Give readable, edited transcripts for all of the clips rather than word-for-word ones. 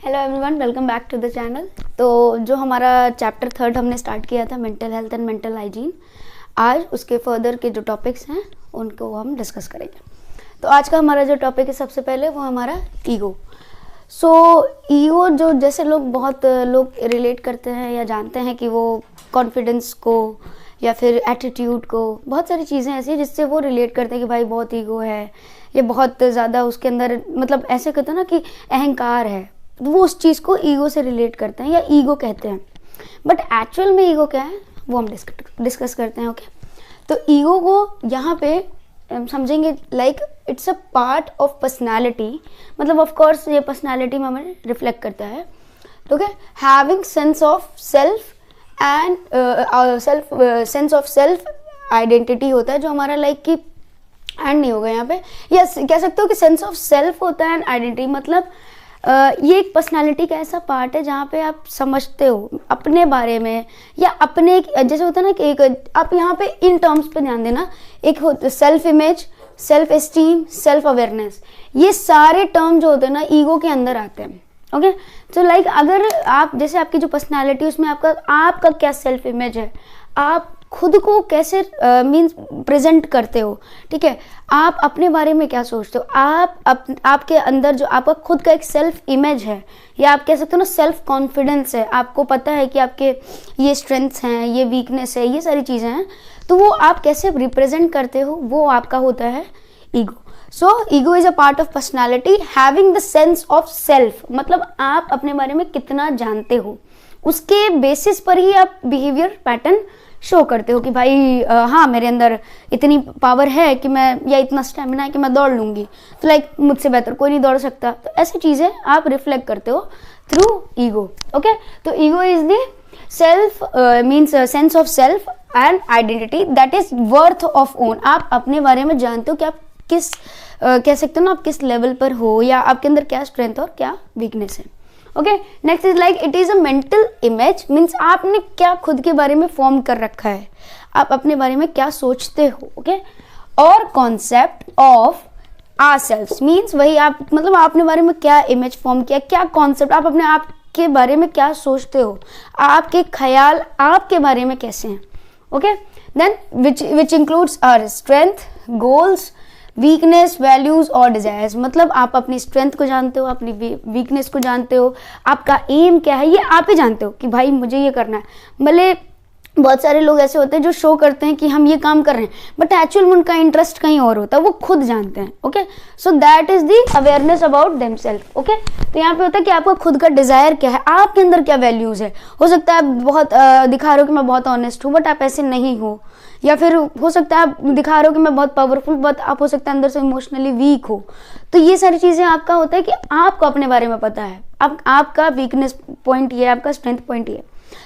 Hello everyone, welcome back to the channel. तो जो हमारा चैप्टर 3 हमने स्टार्ट किया था mental health and mental hygiene, आज उसके फर्दर के जो टॉपिक्स हैं उनको हम डिस्कस करेंगे। तो आज का हमारा जो टॉपिक है सबसे पहले वो हमारा ईगो। ईगो जो जैसे बहुत लोग रिलेट करते हैं या जानते हैं कि वो कॉन्फिडेंस को या फिर एटीट्यूड को, बहुत सारी चीज़ें ऐसी हैं जिससे वो रिलेट करते हैं कि भाई बहुत ईगो है, ये बहुत ज़्यादा उसके अंदर मतलब ऐसे कहते हैं ना कि अहंकार है, वो उस चीज़ को ईगो से रिलेट करते हैं या ईगो कहते हैं। बट एक्चुअल में ईगो क्या है वो हम डिस्कस करते हैं। ओके, तो ईगो को यहाँ पे समझेंगे like it's a part of personality, मतलब ऑफ कोर्स ये पर्सनालिटी में हमें रिफ्लेक्ट करता है। Okay, having sense of self and sense of self identity होता है जो हमारा लाइक कि एंड नहीं होगा यहाँ पे, या कह सकते हो कि सेंस ऑफ सेल्फ होता है एंड आइडेंटिटी, मतलब ये एक पर्सनालिटी का ऐसा पार्ट है जहाँ पे आप समझते हो अपने बारे में या अपने, जैसे होता है ना कि एक आप यहाँ पे इन टर्म्स पे ध्यान देना, एक self image, self esteem, self awareness, ये सारे टर्म जो होते हैं ना ईगो के अंदर आते हैं। ओके, तो लाइक अगर आप जैसे आपकी जो पर्सनालिटी उसमें आपका क्या सेल्फ इमेज है, आप खुद को कैसे मीन्स प्रेजेंट करते हो, ठीक है, आप अपने बारे में क्या सोचते हो, आपके अंदर जो आपका खुद का एक सेल्फ इमेज है या आप कह सकते हो ना सेल्फ कॉन्फिडेंस है, आपको पता है कि आपके ये स्ट्रेंथ्स हैं, ये वीकनेस है, ये सारी चीज़ें हैं, तो वो आप कैसे रिप्रेजेंट करते हो वो आपका होता है ego. So ego is a part of personality having the sense of self, मतलब आप अपने बारे में कितना जानते हो, उसके बेसिस पर ही आप बिहेवियर पैटर्न शो करते हो कि भाई हाँ मेरे अंदर इतनी पावर है कि मैं, या इतना स्टेमिना है कि मैं दौड़ लूंगी, तो लाइक मुझसे बेहतर कोई नहीं दौड़ सकता, तो ऐसी चीज़ें आप रिफ्लेक्ट करते हो थ्रू ईगो। ओके, तो ego is the self means sense of self and identity that is worth of own, आप अपने बारे में जानते हो कि आप किस कह सकते हो ना आप किस लेवल पर हो या आपके अंदर क्या स्ट्रेंथ और क्या वीकनेस है। Okay, next is like it is a mental image, means आपने क्या खुद के बारे में फॉर्म कर रखा है, आप अपने बारे में क्या सोचते हो। ओके, और कॉन्सेप्ट ऑफ आवरसेल्व्स मीन्स वही आप मतलब आपने बारे में क्या इमेज फॉर्म किया, क्या कॉन्सेप्ट, आप अपने आप के बारे में क्या सोचते हो, आपके ख्याल आपके बारे में कैसे हैं। Okay, then which includes our strength, goals, weakness, values और डिजायर्स, मतलब आप अपनी स्ट्रेंथ को जानते हो, अपनी वीकनेस को जानते हो, आपका एम क्या है ये आप ही जानते हो कि भाई मुझे ये करना है। भले बहुत सारे लोग ऐसे होते हैं जो शो करते हैं कि हम ये काम कर रहे हैं, बट एक्चुअल में उनका इंटरेस्ट कहीं और होता है, वो खुद जानते हैं। Okay, so that is the awareness about themselves. Okay, तो यहाँ पे होता है कि आपका खुद का डिजायर क्या है, आपके अंदर क्या वैल्यूज है। हो सकता है आप बहुत दिखा रहे हो कि मैं बहुत ऑनेस्ट हूँ, बट आप ऐसे नहीं हो, या फिर हो सकता है आप दिखा रहे हो कि मैं बहुत पावरफुल, बट आप हो सकता है अंदर से इमोशनली वीक हो। तो ये सारी चीजें आपका होता है कि आपको अपने बारे में पता है, आपका वीकनेस पॉइंट ये, आपका स्ट्रेंथ पॉइंट ये,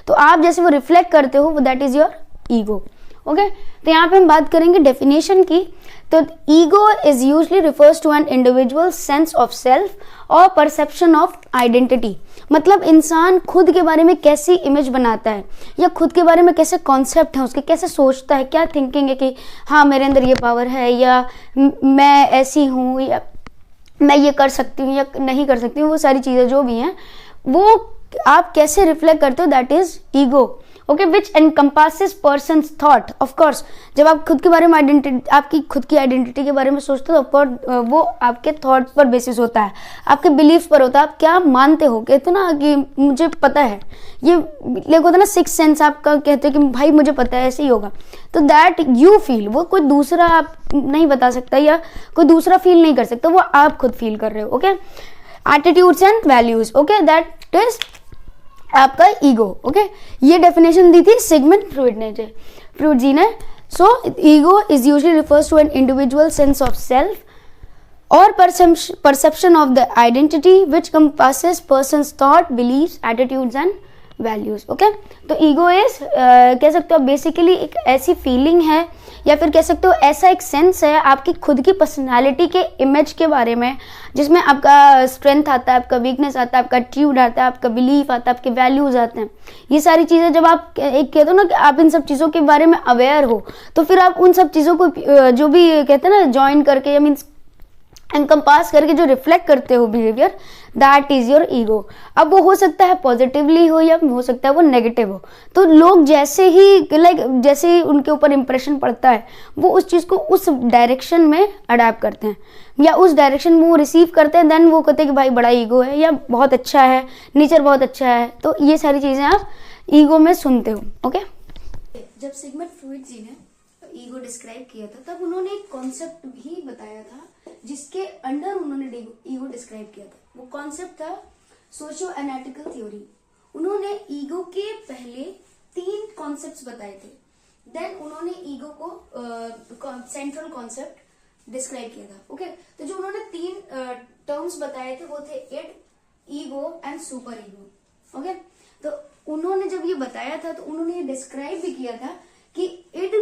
तो आप जैसे वो रिफ्लेक्ट करते हो वो that is your ego. Okay, तो यहाँ पे हम बात करेंगे डेफिनेशन की। तो ego is usually refers to an individual sense of self और परसेप्शन ऑफ आइडेंटिटी, मतलब इंसान खुद के बारे में कैसी इमेज बनाता है या खुद के बारे में कैसे कॉन्सेप्ट है उसके, कैसे सोचता है, क्या थिंकिंग है कि हाँ मेरे अंदर ये पावर है, या मैं ऐसी हूँ, या मैं ये कर सकती हूँ या नहीं कर सकती हूँ, वो सारी चीज़ें जो भी हैं वो आप कैसे रिफ्लेक्ट करते हो, that is ego. Okay, which encompasses persons thought, of course जब आप खुद के बारे में आपकी खुद की आइडेंटिटी के बारे में सोचते हो तो वो आपके थॉट पर बेसिस होता है, आपके बिलीफ पर होता है, आप क्या मानते हो। कहते हो ना कि मुझे पता है, ये लेकिन होता है ना सिक्स सेंस, आपका कहते हो कि भाई मुझे पता है ऐसे ही होगा, तो दैट यू फील, वो कोई दूसरा आप नहीं बता सकता या कोई दूसरा फील नहीं कर सकता, वो आप खुद फील कर रहे हो। Okay, attitudes and values, okay, that is आपका ईगो। ओके, ये डेफिनेशन दी थी सिगमंड फ्रॉइड जी ने। So ego is usually refers to an individual sense of self और perception of the identity which compasses person's thought, believes, attitudes and values. Okay, तो ego is कह सकते हो basically एक ऐसी फीलिंग है या फिर कह सकते हो ऐसा एक सेंस है आपकी खुद की पर्सनालिटी के इमेज के बारे में, जिसमें आपका स्ट्रेंथ आता है, आपका वीकनेस आता है, आपका एटीट्यूड आता है, आपका बिलीफ आता है, आपके वैल्यूज आते हैं। ये सारी चीज़ें जब आप एक कहते हो ना कि आप इन सब चीज़ों के बारे में अवेयर हो, तो फिर आप उन सब चीज़ों को जो भी कहते हैं ना ज्वाइन करके या मीन्स एनकम्पास करके जो रिफ्लेक्ट करते हो behaviour, that is your ego. अब वो हो सकता है पॉजिटिवली हो या हो सकता है वो नेगेटिव हो। तो लोग जैसे ही जैसे ही उनके ऊपर इंप्रेशन पड़ता है वो उस चीज़ को उस डायरेक्शन में अडेप्ट करते हैं या उस डायरेक्शन में वो रिसीव करते हैं। देन वो कहते हैं कि भाई बड़ा ईगो है या बहुत अच्छा है, नेचर बहुत अच्छा है। तो ये सारी चीज़ें आप ईगो में सुनते हो। ओके, जब सिगमंड फ्रॉइड जी ने ईगो डिस्क्राइब किया था तब उन्होंने एक कॉन्सेप्ट भी बताया था जिसके अंडर उन्होंने ईगो डिस्क्राइब किया था। वो कॉन्सेप्ट था सोशियो एनालिटिकल थ्योरी। उन्होंने ईगो के पहले 3 कॉन्सेप्ट्स बताए थे। देन उन्होंने ईगो को सेंट्रल कॉन्सेप्ट डिस्क्राइब किया था। ओके, तो जो उन्होंने 3 टर्म्स बताए थे वो थे id, ego and super ego. Okay, तो उन्होंने जब ये बताया था तो उन्होंने ये डिस्क्राइब भी किया था कि इड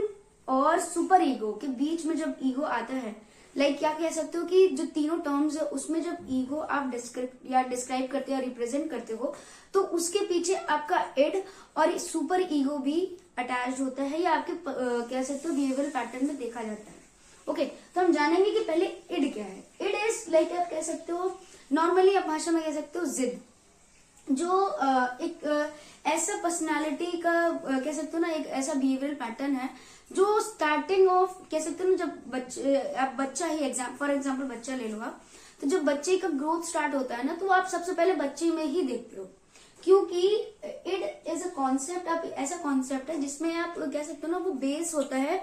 और सुपर ईगो के बीच में जब ईगो आता है, क्या कह सकते हो कि जो तीनों टर्म्स है उसमें जब ईगो आप डिस्क्राइब करते हो या रिप्रेजेंट करते हो तो उसके पीछे आपका इड और सुपर ईगो भी अटैच होता है या आपके कह सकते हो बिहेवियरल पैटर्न में देखा जाता है। ओके, तो हम जानेंगे कि पहले इड क्या है। इड इज आप कह सकते हो नॉर्मली आप भाषा में कह सकते हो जिद, जो एक ऐसा पर्सनालिटी का कह सकते हो ना, एक ऐसा बिहेवियरल पैटर्न है जो स्टार्टिंग ऑफ कह सकते हो ना, जब आप बच्चा ही फॉर एग्जाम्पल बच्चा ले लो आप, तो जब बच्चे का ग्रोथ स्टार्ट होता है ना तो आप सबसे पहले बच्चे में ही देखते हो, क्योंकि इट इज अ कॉन्सेप्ट, आप ऐसा कॉन्सेप्ट है जिसमें आप कह सकते हो ना वो बेस होता है,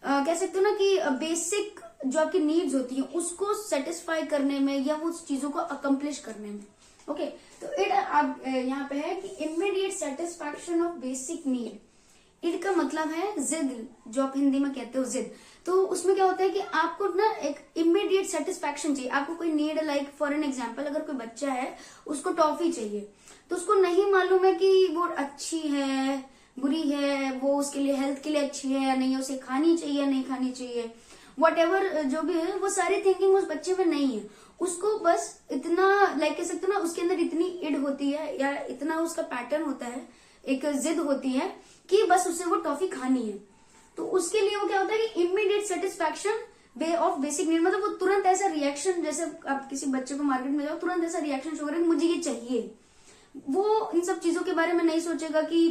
कह सकते हो ना कि बेसिक जो आपकी नीड्स होती है उसको सेटिस्फाई करने में या उस चीजों को अकम्प्लिश करने में। ओके, तो इट आप यहाँ पे है कि immediate satisfaction of basic need. Id का मतलब है जिद, जो आप हिंदी में कहते हो जिद। तो उसमें क्या होता है कि आपको ना एक इमीडिएट सेटिस्फैक्शन चाहिए। आपको कोई नीड, फॉर एन एग्जांपल अगर कोई बच्चा है उसको टॉफी चाहिए तो उसको नहीं मालूम है कि वो अच्छी है बुरी है, वो उसके लिए हेल्थ के लिए अच्छी है या नहीं, उसे खानी चाहिए या नहीं खानी चाहिए, व्हाटएवर जो भी है वो सारी थिंकिंग उस बच्चे में नहीं है। उसको बस इतना कह सकते हो ना, उसके अंदर इतनी इड होती है या इतना उसका पैटर्न होता है, एक जिद होती है कि बस उसे वो टॉफी खानी है। तो उसके लिए वो क्या होता है कि immediate satisfaction way of basic need, मतलब वो तुरंत ऐसा रिएक्शन, जैसे आप किसी बच्चे को मार्केट में जाओ तुरंत ऐसा रिएक्शन शो करेंगे मुझे ये चाहिए। वो इन सब चीजों के बारे में नहीं सोचेगा कि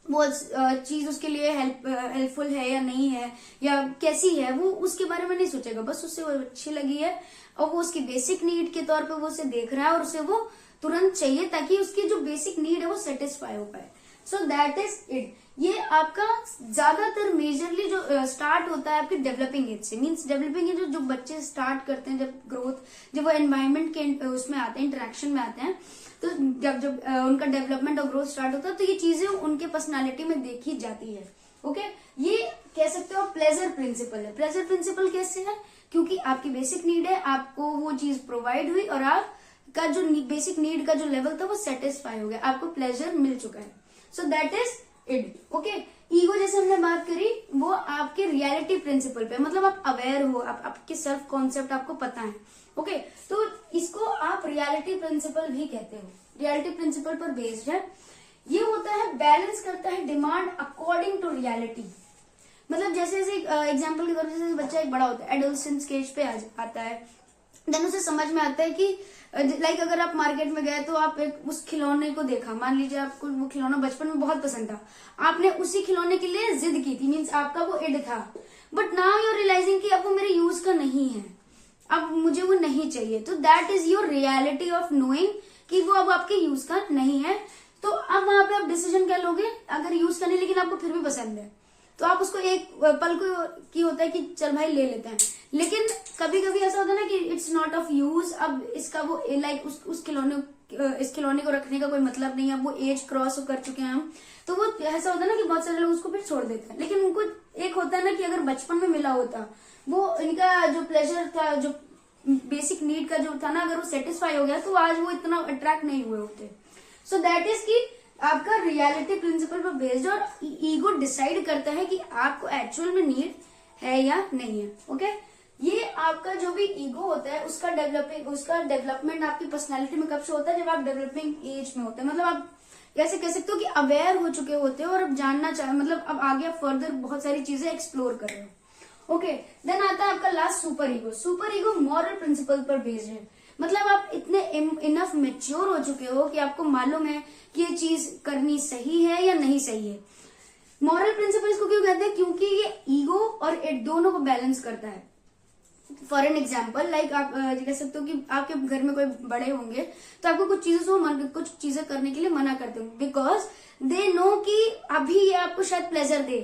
वो चीज उसके लिए हेल्पफुल है या नहीं है या कैसी है, वो उसके बारे में नहीं सोचेगा, बस उससे वो अच्छी लगी है और वो उसकी बेसिक नीड के तौर पे वो उसे देख रहा है और उसे वो तुरंत चाहिए ताकि उसकी जो बेसिक नीड है वो सेटिस्फाई हो पाए। सो दैट इज इट। ये आपका ज्यादातर मेजरली जो स्टार्ट होता है आपकी डेवलपिंग एज से, मीन्स डेवलपिंग एज जो बच्चे स्टार्ट करते हैं, जब ग्रोथ, जब वो एनवायरमेंट के उसमें आते हैं, इंटरेक्शन में आते हैं, तो जब उनका डेवलपमेंट और ग्रोथ स्टार्ट होता है तो ये चीजें उनके पर्सनालिटी में देखी जाती है। ओके, ये कह सकते हो प्लेजर प्रिंसिपल है। प्लेजर प्रिंसिपल कैसे है? क्योंकि आपकी बेसिक नीड है, आपको वो चीज प्रोवाइड हुई और आपका जो बेसिक नीड का जो लेवल था वो सेटिस्फाई हो गया, आपको प्लेजर मिल चुका है। So that is id. Okay, ego जैसे हमने बात करी वो आपके रियलिटी प्रिंसिपल पे, मतलब आप अवेयर हो, आपके सेल्फ कॉन्सेप्ट आपको पता है। ओके, तो इसको आप रियलिटी प्रिंसिपल भी कहते हो, रियलिटी प्रिंसिपल पर बेस्ड है। ये होता है बैलेंस करता है डिमांड अकॉर्डिंग टू रियलिटी। मतलब जैसे एग्जाम्पल के तौर पर जैसे बच्चा एक बड़ा होता है, एडोलसेंस स्टेज पे आता है, देन उसे समझ में आता है कि अगर आप मार्केट में गए तो आप उस खिलौने को देखा, मान लीजिए आपको वो खिलौना बचपन में बहुत पसंद था, आपने उसी खिलौने के लिए जिद की थी, मीन्स आपका वो इड था, but now you are realising कि अब वो मेरे यूज का नहीं है, अब मुझे वो नहीं चाहिए। तो that is your reality of knowing कि वो अब आपके यूज का नहीं है। तो अब वहां पे आप डिसीजन क्या लोगे? अगर यूज का नहीं लेकिन आपको फिर भी पसंद है तो आप उसको एक पल को की होता है कि चल भाई ले लेते हैं, लेकिन कभी कभी ऐसा होता है ना कि इट्स नॉट ऑफ यूज, अब इसका वो उस खिलौने को रखने का कोई मतलब नहीं है, अब वो एज क्रॉस कर चुके हैं हम, तो वो ऐसा होता है ना कि बहुत सारे लोग उसको फिर छोड़ देते हैं। लेकिन उनको एक होता है ना कि अगर बचपन में मिला होता, वो इनका जो प्लेजर था, जो बेसिक नीड का जो था ना, अगर वो सेटिस्फाई हो गया तो आज वो इतना अट्रैक्ट नहीं हुए होते। सो दैट इज की आपका रियलिटी प्रिंसिपल पर बेस्ड, और ईगो डिसाइड करता है कि आपको एक्चुअल में नीड है या नहीं है। ओके, ये आपका जो भी ईगो होता है उसका डेवलपमेंट आपकी पर्सनालिटी में कब से होता है? जब आप डेवलपिंग एज में होते हैं, मतलब आप ऐसे कह सकते हो कि अवेयर हो चुके होते हो और अब जानना चाहे, मतलब अब आगे आप फर्दर बहुत सारी चीजें एक्सप्लोर कर रहे हो। ओके, देन आता है आपका last super ego. Super ego moral principle पर बेस्ड है, मतलब आप इतने इनफ मेच्योर हो चुके हो कि आपको मालूम है कि ये चीज करनी सही है या नहीं सही है। मॉरल प्रिंसिपल इसको क्यों कहते हैं? क्योंकि ये ईगो और इट दोनों को बैलेंस करता है। फॉर एन एग्जाम्पल, लाइक आप कह सकते हो कि आपके घर में कोई बड़े होंगे तो आपको कुछ चीजों से कुछ चीजें करने के लिए मना करते हो, बिकॉज दे नो कि अभी ये आपको शायद प्लेजर दे।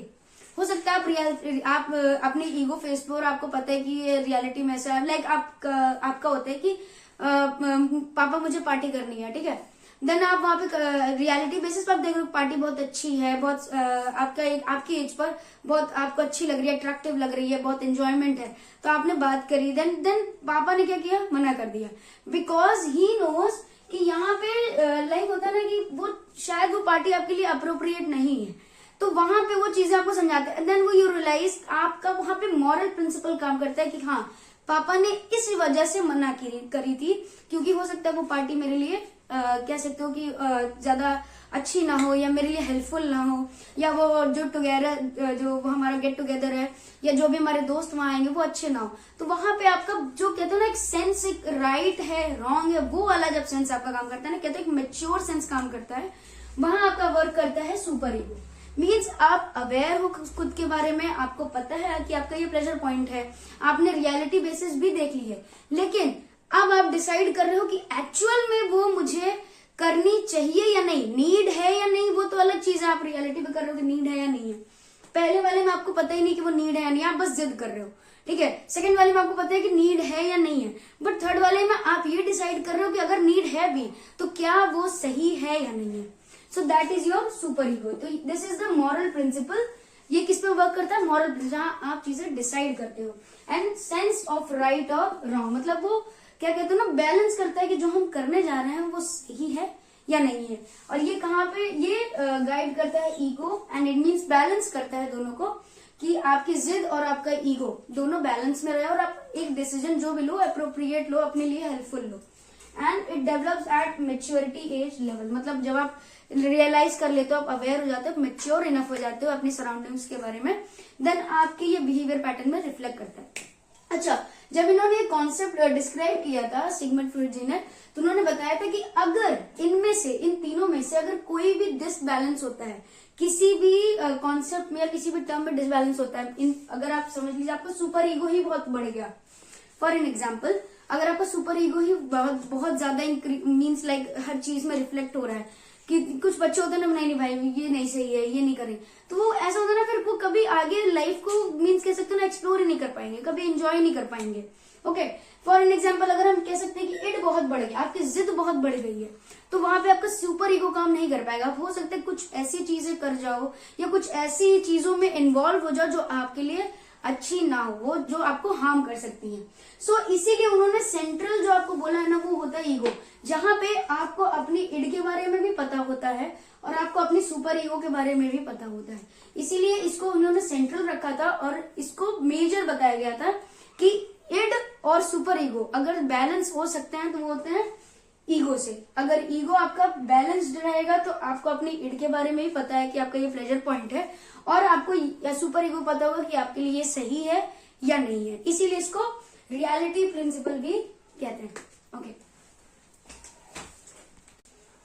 हो सकता है आप अपनी ईगो फेस पे और आपको पता है कि ये रियलिटी में ऐसा है, लाइक आपका होता है कि पापा मुझे पार्टी करनी है, ठीक है। देन आप वहां पे रियलिटी बेसिस पर आप देख रहे हो पार्टी बहुत अच्छी है, बहुत आपकी एज पर बहुत आपको अच्छी लग रही है, अट्रैक्टिव लग रही है, बहुत एंजॉयमेंट है, तो आपने बात करी। देन पापा ने क्या किया? मना कर दिया, बिकॉज ही नोज कि यहाँ पे लाइक होता है ना कि वो शायद वो पार्टी आपके लिए अप्रोप्रिएट नहीं है, तो वहां पे वो चीजें आपको समझाते हैं। देन वो यू रियलाइज आपका वहां पे मॉरल प्रिंसिपल काम करता है कि हाँ, पापा ने इस वजह से मना करी थी, क्योंकि हो सकता है वो पार्टी मेरे लिए कह सकते हो कि ज्यादा अच्छी ना हो या मेरे लिए हेल्पफुल ना हो, या वो जो वो हमारा गेट टुगेदर है या जो भी हमारे दोस्त वहां आएंगे वो अच्छे ना हो। तो वहां पे आपका जो कहते हो ना एक सेंस, एक राइट है रॉन्ग है, वो वाला जब सेंस आपका काम करता है ना, कहते हैं एक मेच्योर सेंस काम करता है, वहां आपका वर्क करता है सुपर ईगो। मीन्स आप अवेयर हो खुद के बारे में, आपको पता है कि आपका ये प्लेजर पॉइंट है, आपने रियलिटी बेसिस भी देख ली है, लेकिन अब आप डिसाइड कर रहे हो कि एक्चुअल में वो मुझे करनी चाहिए या नहीं, नीड है या नहीं, वो तो अलग चीज है। आप रियलिटी पे कर रहे हो कि नीड है या नहीं है। पहले वाले में आपको पता ही नहीं कि वो नीड है या नहीं, आप बस जिद कर रहे हो, ठीक है। सेकंड वाले में आपको पता है कि नीड है या नहीं है, बट थर्ड वाले में आप ये डिसाइड कर रहे हो कि अगर नीड है भी तो क्या वो सही है या नहीं है। So that is your super ego. तो this is the moral principle. ये किस पे वर्क करता है? मॉरल, जहां आप चीजें डिसाइड करते हो। एंड सेंस ऑफ राइट और रॉन्ग, मतलब वो क्या कहते हो ना, बैलेंस करता है कि जो हम करने जा रहे हैं वो सही है या नहीं है। और ये कहाँ पे ये गाइड करता है? Ego, and it means balance करता है दोनों को, कि आपकी जिद और आपका ईगो दोनों बैलेंस में रहे और आप एक डिसीजन जो भी लो अप्रोप्रिएट लो, अपने लिए हेल्पफुल लो। And it develops at maturity age level, मतलब जब आप रियलाइज कर लेते हो, आप अवेयर हो जाते हो, मेच्योर इनफ हो जाते हो अपनी सराउंडिंग्स के बारे में, देन आपके ये बिहेवियर पैटर्न में रिफ्लेक्ट करता है। अच्छा, जब इन्होंने एक डिस्क्राइब किया था सिगमंड फ्रॉइड जी ने, तो उन्होंने बताया था कि अगर इनमें से, इन तीनों में से अगर कोई भी डिसबैलेंस होता है, किसी भी कॉन्सेप्ट में या किसी भी टर्म में डिसबैलेंस होता है, अगर आप समझ लीजिए आपका सुपर ईगो ही बहुत बढ़ गया, फॉर एन एग्जाम्पल, अगर आपका सुपर ईगो ही बहुत ज्यादा मीन्स लाइक हर चीज में रिफ्लेक्ट हो रहा है, कि कुछ बच्चे होते हैं ना, नहीं भाई ये नहीं सही है, ये नहीं करें, तो वो ऐसा होता है ना, फिर वो कभी आगे लाइफ को मीन्स कह सकते हो ना एक्सप्लोर ही नहीं कर पाएंगे, कभी एंजॉय नहीं कर पाएंगे। ओके, फॉर एन एग्जाम्पल, अगर हम कह सकते हैं कि इड बहुत बढ़ गया, आपकी जिद बहुत बढ़ गई है, तो वहां पे आपका सुपर ईगो काम नहीं कर पाएगा। हो सकता है कुछ ऐसी चीजें कर जाओ या कुछ ऐसी चीजों में इन्वॉल्व हो जाओ जो आपके लिए अच्छी ना हो, वो जो आपको हार्म कर सकती हैं। सो इसीलिए उन्होंने सेंट्रल जो आपको बोला है ना, वो होता है ईगो, जहां पे आपको अपनी इड के बारे में भी पता होता है और आपको अपनी सुपर ईगो के बारे में भी पता होता है। इसीलिए इसको उन्होंने सेंट्रल रखा था और इसको मेजर बताया गया था कि इड और सुपर ईगो अगर बैलेंस हो सकते हैं तो वो होते हैं ईगो से। अगर ईगो आपका बैलेंस्ड रहेगा तो आपको अपनी इड के बारे में भी पता है कि आपका ये प्लेजर पॉइंट है, और आपको सुपर ईगो पता होगा कि आपके लिए ये सही है या नहीं है। इसीलिए इसको रियलिटी प्रिंसिपल भी कहते हैं।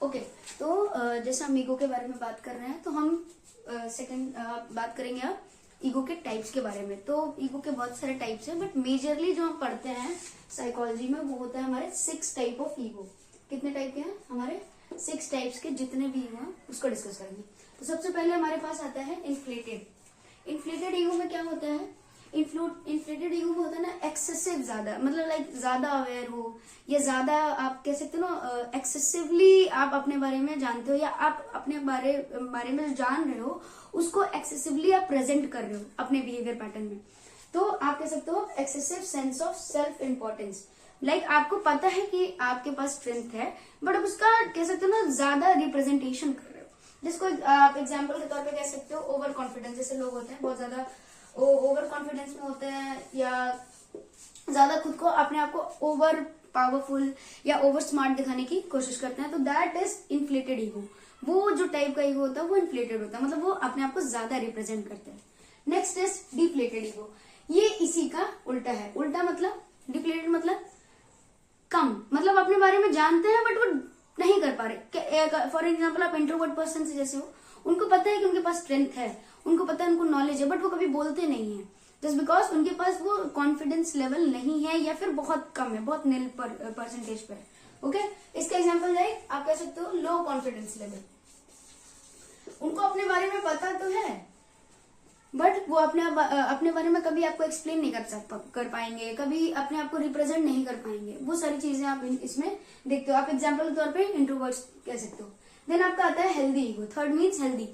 ओके, तो जैसे हम ईगो के बारे में बात कर रहे हैं, तो हम सेकंड बात करेंगे अब ईगो के टाइप्स के बारे में। तो ईगो के बहुत सारे टाइप्स हैं, बट मेजरली जो हम पढ़ते हैं साइकोलॉजी में वो होता है हमारे 6 टाइप ऑफ ईगो। कितने टाइप के हैं? हमारे 6 टाइप्स के जितने भी ईगो हैं उसको डिस्कस करेंगे। तो सबसे पहले हमारे पास आता है इन्फ्लेटेड। इन्फ्लेटेड ईगो में क्या होता है? इन्फ्लेटेड ईगो में होता है ना एक्सेसिव, ज्यादा, मतलब लाइक ज्यादा अवेयर हो, या ज्यादा आप कह सकते हो ना एक्सेसिवली आप अपने बारे में जानते हो, या आप अपने बारे में जो जान रहे हो उसको एक्सेसिवली आप प्रेजेंट कर रहे हो अपने बिहेवियर पैटर्न में। तो आप कह सकते हो excessive sense of self importance, like आपको पता है कि आपके पास स्ट्रेंथ है, बट आप उसका कह सकते हो ना ज्यादा रिप्रेजेंटेशन कर रहे हो, जिसको आप एग्जाम्पल के तौर पे कह सकते हो ओवर कॉन्फिडेंस। जैसे लोग होते हैं बहुत ज्यादा ओवर कॉन्फिडेंस में होते हैं, या ज्यादा खुद को अपने आप को ओवर पावरफुल या ओवर स्मार्ट दिखाने की कोशिश करते हैं, तो दैट इज इन्फ्लेटेड ईगो। वो जो टाइप का ईगो होता है वो इन्फ्लेटेड होता है, मतलब वो अपने आप को ज्यादा रिप्रेजेंट करते हैं। Next is deflated ego. ये इसी का उल्टा है। उल्टा मतलब डिप्लीटेड मतलब कम, मतलब अपने बारे में जानते हैं बट वो नहीं कर पा रहे। फॉर एग्जाम्पल आप इंट्रोवर्ट पर्सन से जैसे हो, उनको पता है कि उनके पास स्ट्रेंथ है, उनको पता है, उनको नॉलेज है, बट वो कभी बोलते नहीं है जस्ट बिकॉज उनके पास वो कॉन्फिडेंस लेवल नहीं है या फिर बहुत कम है, बहुत नील परसेंटेज पर है। ओके, इसका एग्जाम्पल जाए आप कह सकते हो लो कॉन्फिडेंस लेवल। उनको अपने बारे में पता तो है बट वो अपने बारे में कभी आपको एक्सप्लेन नहीं कर पाएंगे, कभी अपने आप को रिप्रेजेंट नहीं कर पाएंगे। वो सारी चीजें आप इसमें देखते हो। आप एग्जाम्पल के तौर पे इंट्रोवर्ट्स कह सकते हो। देन आपका आता है healthy ego. Third means healthy,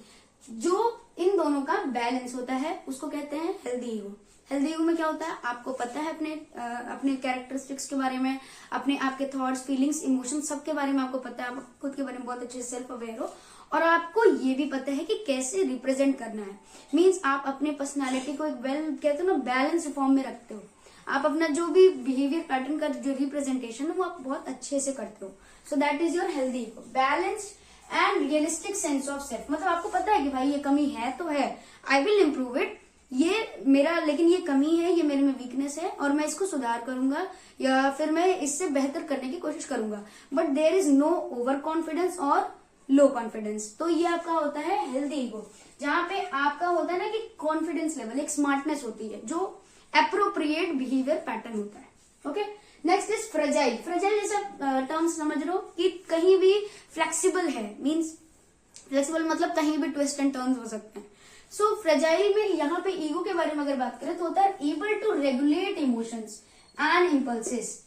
जो इन दोनों का बैलेंस होता है उसको कहते हैं हेल्दी ईगो। हेल्दी ईगो में क्या होता है, आपको पता है अपने कैरेक्टरिस्टिक्स के बारे में, अपने आपके थॉट्स, फीलिंग्स, इमोशंस सब के बारे में आपको पता है, आप खुद के बारे में बहुत अच्छे से सेल्फ अवेयर हो, और आपको ये भी पता है कि कैसे रिप्रेजेंट करना है। मीन्स आप अपने पर्सनालिटी को एक कहते हो ना बैलेंस फॉर्म में रखते हो। आप अपना जो भी बिहेवियर पैटर्न का जो रिप्रेजेंटेशन है वो आप बहुत अच्छे से करते हो। सो that is your healthy ego. Balanced and realistic sense of self, मतलब आपको पता है कि भाई ये कमी है तो है, आई विल इम्प्रूव इट, ये मेरा लेकिन ये कमी है, ये मेरे में वीकनेस है और मैं इसको सुधार करूंगा या फिर मैं इससे बेहतर करने की कोशिश करूंगा। But there is no over confidence और लो कॉन्फिडेंस। तो ये आपका होता है हेल्दी ईगो, जहां पे आपका होता है ना कि कॉन्फिडेंस लेवल, एक स्मार्टनेस होती है जो एप्रोप्रिएट बिहेवियर पैटर्न होता है। Okay, next is fragile. Fragile जैसा टर्म्स समझ लो कि कहीं भी फ्लेक्सिबल है, मीन्स फ्लेक्सिबल मतलब कहीं भी ट्विस्ट एंड टर्न्स हो सकते हैं। सो फ्रेजाइल में यहाँ पे ईगो के बारे में अगर बात करें तो होता है able to regulate emotions and impulses.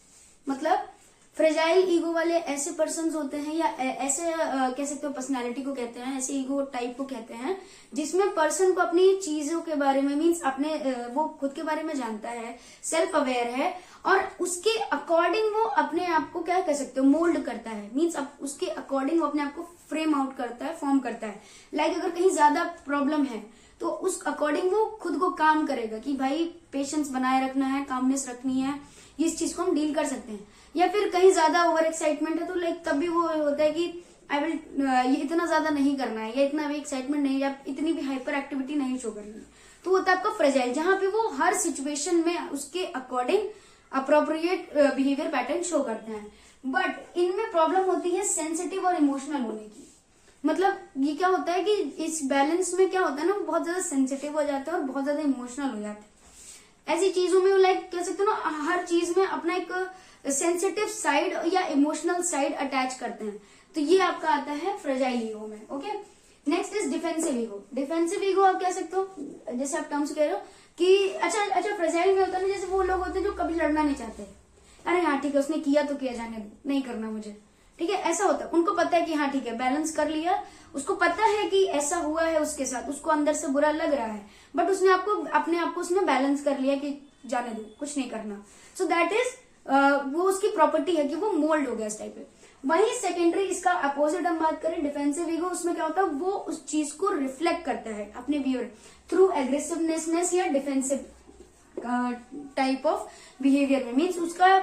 मतलब फ्रेजाइल ईगो वाले ऐसे पर्सन्स होते हैं या ऐसे कह सकते हो पर्सनालिटी को कहते हैं, ऐसे ईगो टाइप को कहते हैं जिसमें पर्सन को अपनी चीजों के बारे में मीन्स अपने वो खुद के बारे में जानता है, सेल्फ अवेयर है और उसके अकॉर्डिंग वो अपने आप को क्या कह सकते हो मोल्ड करता है। मीन्स उसके अकॉर्डिंग वो अपने आप को फ्रेम आउट करता है, फॉर्म करता है। लाइक अगर कहीं ज्यादा प्रॉब्लम है तो उस अकॉर्डिंग वो खुद को काम करेगा कि भाई पेशेंस बनाए रखना है, कामनेस रखनी है, इस चीज को हम डील कर सकते हैं। या फिर कहीं ज्यादा ओवर एक्साइटमेंट है तो लाइक तब भी वो होता है कि आई विल ये इतना ज्यादा नहीं करना है या इतना भी एक्साइटमेंट नहीं या इतनी भी हाइपर एक्टिविटी नहीं शो करनी है। तो होता है आपका फ्रेजाइल, जहां पे वो हर सिचुएशन में उसके according appropriate behaviour pattern show करते हैं। बट इनमें प्रॉब्लम होती है सेंसिटिव और इमोशनल होने की। मतलब ये क्या होता है कि इस बैलेंस में क्या होता है ना, वो बहुत ज्यादा सेंसिटिव हो जाता है और बहुत ज्यादा इमोशनल हो जाता है। ऐसी चीजों में लाइक कह सकते हो ना, हर चीज में अपना एक सेंसिटिव साइड या इमोशनल साइड अटैच करते हैं। तो ये आपका आता है फ्रेजाइल ईगो में। Okay, next is defensive ego. Defensive ego आप कह सकते हो, जैसे आप टर्म्स कह रहे हो कि अच्छा फ्रेजाइल में होता है ना, जैसे वो लोग होते हैं जो कभी लड़ना नहीं चाहते। अरे हाँ ठीक है, उसने किया तो किया, जाने दो, नहीं करना मुझे, ठीक है, ऐसा होता है। उनको पता है कि हाँ ठीक है बैलेंस कर लिया, उसको पता है कि ऐसा हुआ है उसके साथ, उसको अंदर से बुरा लग रहा है बट उसने अपने आप को उसने बैलेंस कर लिया कि जाने दो, कुछ नहीं करना। सो दैट इज वो उसकी प्रॉपर्टी है कि वो मोल्ड हो गया इस टाइप पे। वही सेकेंडरी इसका अपोजिट हम बात करें डिफेंसिव ईगो, उसमें क्या होता है वो उस चीज को रिफ्लेक्ट करता है अपने बिहेवियर थ्रू एग्रेसिवनेस या डिफेंसिव टाइप ऑफ बिहेवियर में। मीन्स उसका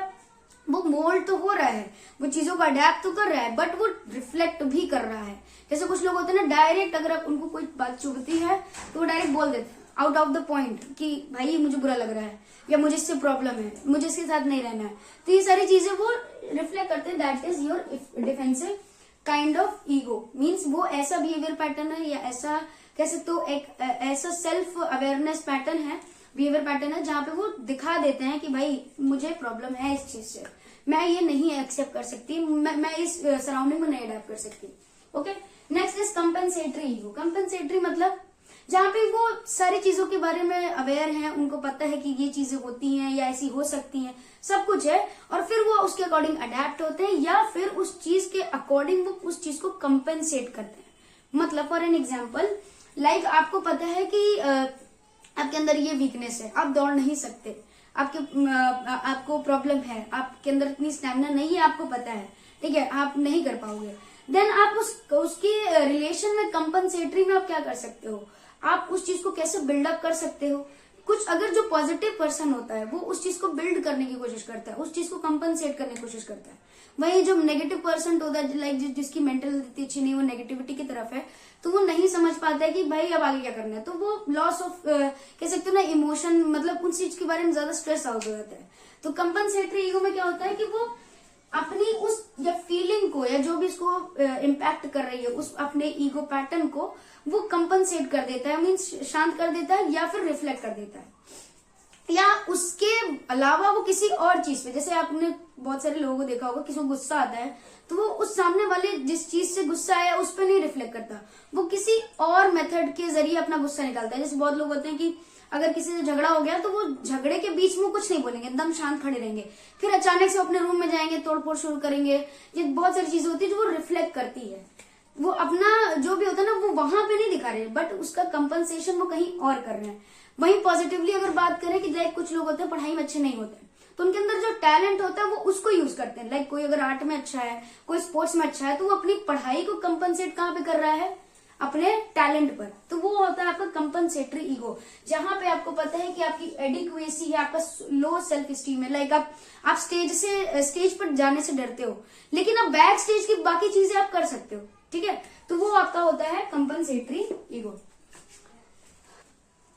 वो मोल्ड तो हो रहा है, वो चीजों को अडेप्ट तो कर रहा है बट वो रिफ्लेक्ट भी कर रहा है। जैसे कुछ लोग होते हैं ना, डायरेक्ट अगर आप उनको कोई बात चुभती है तो वो डायरेक्ट बोल देते हैं आउट ऑफ द पॉइंट कि भाई मुझे बुरा लग रहा है या मुझे इससे प्रॉब्लम है, मुझे इसके साथ नहीं रहना है। तो ये सारी चीजें वो रिफ्लेक्ट करते हैं। That is your defensive kind of ego. Means वो ऐसा बिहेवियर पैटर्न है या ऐसा कह सकते हो एक ऐसा सेल्फ अवेयरनेस पैटर्न है, बिहेवियर पैटर्न है जहां पे वो दिखा देते हैं कि भाई मुझे प्रॉब्लम है इस चीज से, मैं ये नहीं एक्सेप्ट कर सकती, मैं इस सराउंडिंग में नहीं अडेप्ट कर सकती। Okay, next is compensatory ego. Compensatory मतलब जहां पे वो सारी चीजों के बारे में अवेयर हैं, उनको पता है कि ये चीजें होती हैं या ऐसी हो सकती हैं, सब कुछ है, और फिर वो उसके अकॉर्डिंग अडेप्ट होते हैं या फिर उस चीज के अकॉर्डिंग वो उस चीज को कंपेंसेट करते हैं। मतलब फॉर एन एग्जाम्पल, लाइक आपको पता है कि आपके अंदर ये वीकनेस है, आप दौड़ नहीं सकते, आपको प्रॉब्लम है, आपके अंदर इतनी स्टैमिना नहीं है, आपको पता है, ठीक है, आप नहीं कर पाओगे। देन आप उसके रिलेशन में कंपनसेटरी में आप क्या कर सकते हो, आप उस चीज को कैसे बिल्डअप कर सकते हो। कुछ अगर जो पॉजिटिव पर्सन होता है वो उस चीज को बिल्ड करने की कोशिश करता है, उस चीज को कंपनसेट करने की कोशिश करता है, वही जो नेगेटिव पर्सन होता है, लाइक जिसकी मेंटल हेल्थ अच्छी नहीं, वो नेगेटिविटी की तरफ है, तो वो नहीं समझ पाता है कि भाई अब आगे क्या करना है, तो वो लॉस ऑफ कह सकते हो ना इमोशन, मतलब उन चीज के बारे में ज्यादा स्ट्रेस आउट हो जाता है। तो कंपनसेटरी ईगो में क्या होता है कि वो अपनी उस या फीलिंग को या जो भी इसको इम्पैक्ट कर रही है उस अपने ईगो पैटर्न को वो कंपनसेट कर देता है, मीन्स शांत कर देता है या फिर रिफ्लेक्ट कर देता है, या उसके अलावा वो किसी और चीज पे, जैसे आपने बहुत सारे लोगों को देखा होगा, किसी को गुस्सा आता है तो वो उस सामने वाले जिस चीज से गुस्सा आया उस पर नहीं रिफ्लेक्ट करता, वो किसी और मेथड के जरिए अपना गुस्सा निकालता है। जैसे बहुत लोग होते हैं कि अगर किसी से झगड़ा हो गया तो वो झगड़े के बीच में कुछ नहीं बोलेंगे, एकदम शांत खड़े रहेंगे, फिर अचानक से अपने रूम में जाएंगे, तोड़फोड़ शुरू करेंगे। ये बहुत सारी चीजें होती है जो वो रिफ्लेक्ट करती है, वो अपना जो भी होता है ना वो वहां पे नहीं दिखा रहे, बट उसका कंपनसेशन वो कहीं और कर रहे हैं। वहीं पॉजिटिवली अगर बात करें कि लाइक कुछ लोग होते हैं पढ़ाई में अच्छे नहीं होते, तो उनके अंदर जो टैलेंट होता है वो उसको यूज करते हैं। लाइक कोई अगर आर्ट में अच्छा है, कोई स्पोर्ट्स में अच्छा है, तो वो अपनी पढ़ाई को कंपनसेट कहाँ पे कर रहा है, अपने टैलेंट पर। तो वो होता है आपका कंपनसेटरी ईगो, जहां पे आपको पता है कि आपकी एडिक्वेसी है, आपका लो सेल्फ स्टीम है। लाइक आप स्टेज पर जाने से डरते हो, लेकिन आप बैक स्टेज की बाकी चीजें आप कर सकते हो, ठीक है। तो वो आपका होता है कंपनसेटरी ईगो।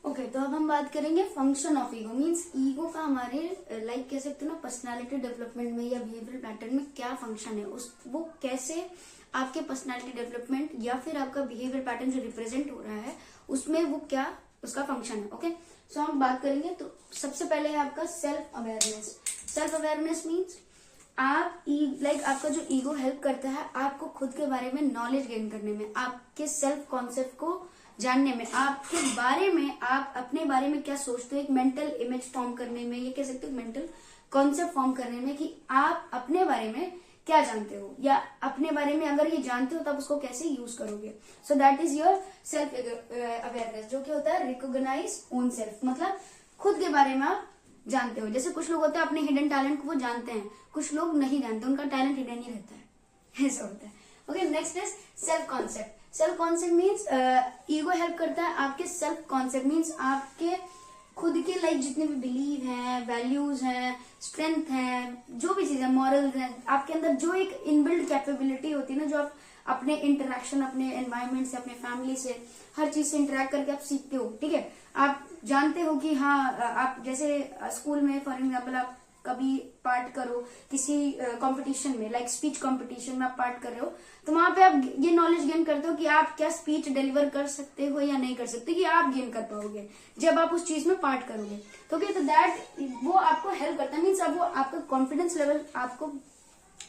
ओके, तो अब हम बात करेंगे function of ego. Means ego का हमारे लाइक कह सकते हो ना पर्सनालिटी डेवलपमेंट में या बिहेवियरल पैटर्न में क्या फंक्शन है, वो कैसे आपके पर्सनालिटी डेवलपमेंट या फिर आपका बिहेवियर पैटर्न जो रिप्रेजेंट हो रहा है उसमें वो क्या उसका फंक्शन है। ओके, सो हम बात करेंगे। तो सबसे पहले है आपका self awareness. Self awareness means आप लाइक आपका जो ईगो हेल्प करता है आपको खुद के बारे में नॉलेज गेन करने में, आपके सेल्फ कॉन्सेप्ट को जानने में, आपके बारे में, आप अपने बारे में क्या सोचते हो, एक मेंटल इमेज फॉर्म करने में, ये कह सकते हो मेंटल कॉन्सेप्ट फॉर्म करने में कि आप अपने बारे में क्या जानते हो, या अपने बारे में अगर ये जानते हो तब उसको कैसे यूज करोगे। सो that is your self awareness, जो कि होता है रिकॉग्नाइज ओन सेल्फ, मतलब खुद के बारे में आप जानते हो। जैसे कुछ लोग होते हैं अपने हिडन टैलेंट को वो जानते हैं, कुछ लोग नहीं जानते, उनका टैलेंट हिडन ही रहता है, ऐसा होता है। Okay, next is self concept. Self concept means ego help करता है आपके सेल्फ कॉन्सेप्ट, मीन्स आपके खुद के लाइक जितने भी बिलीव हैं, वैल्यूज हैं, स्ट्रेंथ है, जो भी चीजें, मॉरल्स हैं, आपके अंदर जो एक इनबिल्ड कैपेबिलिटी होती है ना, जो आप अपने इंटरेक्शन, अपने एनवायरमेंट से, अपने फैमिली से, हर चीज से इंटरेक्ट करके आप सीखते हो, ठीक है। आप जानते हो कि हाँ, आप जैसे स्कूल में फॉर एग्जाम्पल आप कभी पार्ट करो किसी कंपटीशन में, लाइक स्पीच कंपटीशन में आप पार्ट कर रहे हो, तो वहां पे आप ये नॉलेज गेन करते हो कि आप क्या स्पीच डिलीवर कर सकते हो या नहीं कर सकते, कि आप गेन कर पाओगे जब आप उस चीज में पार्ट करोगे। तो ओके, तो दैट वो आपको हेल्प करता है, मीन्स अब वो आपका कॉन्फिडेंस लेवल, आपको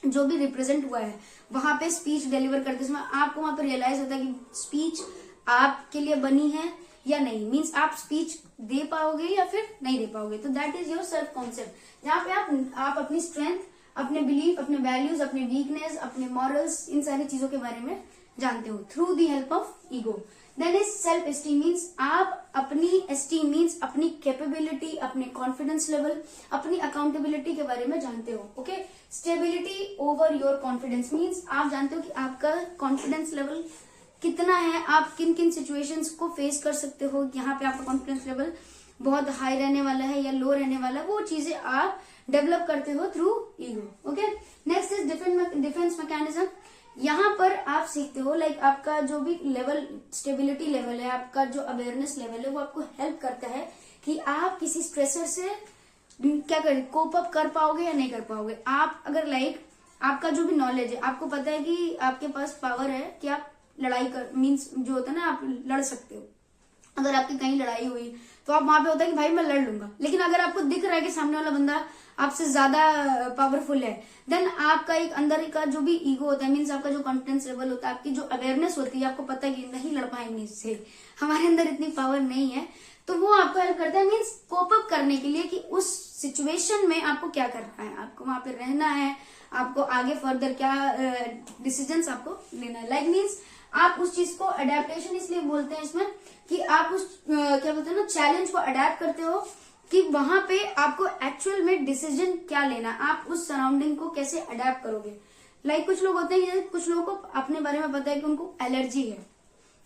जो भी रिप्रेजेंट हुआ है वहां पे स्पीच डिलीवर करते समय आपको वहां पे रियलाइज होता है कि स्पीच आपके लिए बनी है या नहीं, मीन्स आप स्पीच दे पाओगे या फिर नहीं दे पाओगे। तो that is your self concept, जहाँ पे आप अपनी स्ट्रेंथ, अपने बिलीफ, अपने वैल्यूज, अपने वीकनेस, अपने मॉरल्स, इन सारी चीजों के बारे में जानते हो through the help of ego. Then is self esteem, means आप अपनी एस्टीम मीन्स अपनी कैपेबिलिटी, अपने कॉन्फिडेंस लेवल, अपनी अकाउंटेबिलिटी के बारे में जानते हो। Okay, stability over your confidence, means आप जानते हो कि आपका कॉन्फिडेंस लेवल कितना है, आप किन किन सिचुएशंस को फेस कर सकते हो, यहाँ पे आपका कॉन्फिडेंस लेवल बहुत हाई रहने वाला है या लो रहने वाला है, वो चीजें आप डेवलप करते हो through ego. Okay, next is defence mechanism. यहाँ पर आप सीखते हो लाइक आपका जो भी लेवल, स्टेबिलिटी लेवल है, आपका जो अवेयरनेस लेवल है, वो आपको हेल्प करता है कि आप किसी स्ट्रेसर से क्या कोप अप कर पाओगे या नहीं कर पाओगे। आप अगर लाइक आपका जो भी नॉलेज है, आपको पता है कि आपके पास पावर है कि आप लड़ाई कर, मीन्स जो होता है ना, आप लड़ सकते हो। अगर आपकी कहीं लड़ाई हुई तो आप वहां पे होता है कि भाई मैं लड़ लूंगा, लेकिन अगर आपको दिख रहा है कि सामने वाला बंदा आपसे ज्यादा पावरफुल है, देन आपका एक अंदर का जो भी ईगो होता है, मीन्स आपका जो कॉन्फिडेंस लेवल होता है, आपकी जो अवेयरनेस होती है, आपको पता है कि नहीं लड़ पाएंगे इससे, हमारे अंदर इतनी पावर नहीं है, तो वो आपको हेल्प करता है मीन्स कोप अप करने के लिए कि उस सिचुएशन में आपको क्या करना है, आपको वहां पे रहना है, आपको आगे फर्दर क्या डिसीजंस आपको लेना है। लाइक मीन्स आप उस चीज को अडेप्टेशन इसलिए बोलते हैं इसमें कि आप उस क्या बोलते हैं ना, चैलेंज को अडेप्ट करते हो कि वहां पे आपको एक्चुअल में डिसीजन क्या लेना, आप उस सराउंडिंग को कैसे अडेप्ट करोगे। लाइक कुछ लोग होते हैं, कुछ लोगों को अपने बारे में पता है कि उनको एलर्जी है।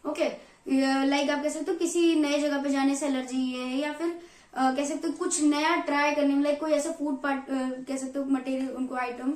ओके, लाइक आप कह सकते हो किसी नए जगह पे जाने से एलर्जी है, या फिर कह सकते हो कुछ नया ट्राई करने में, लाइक कोई ऐसा फूड पार्ट कह सकते हो मटेरियल, उनको आइटम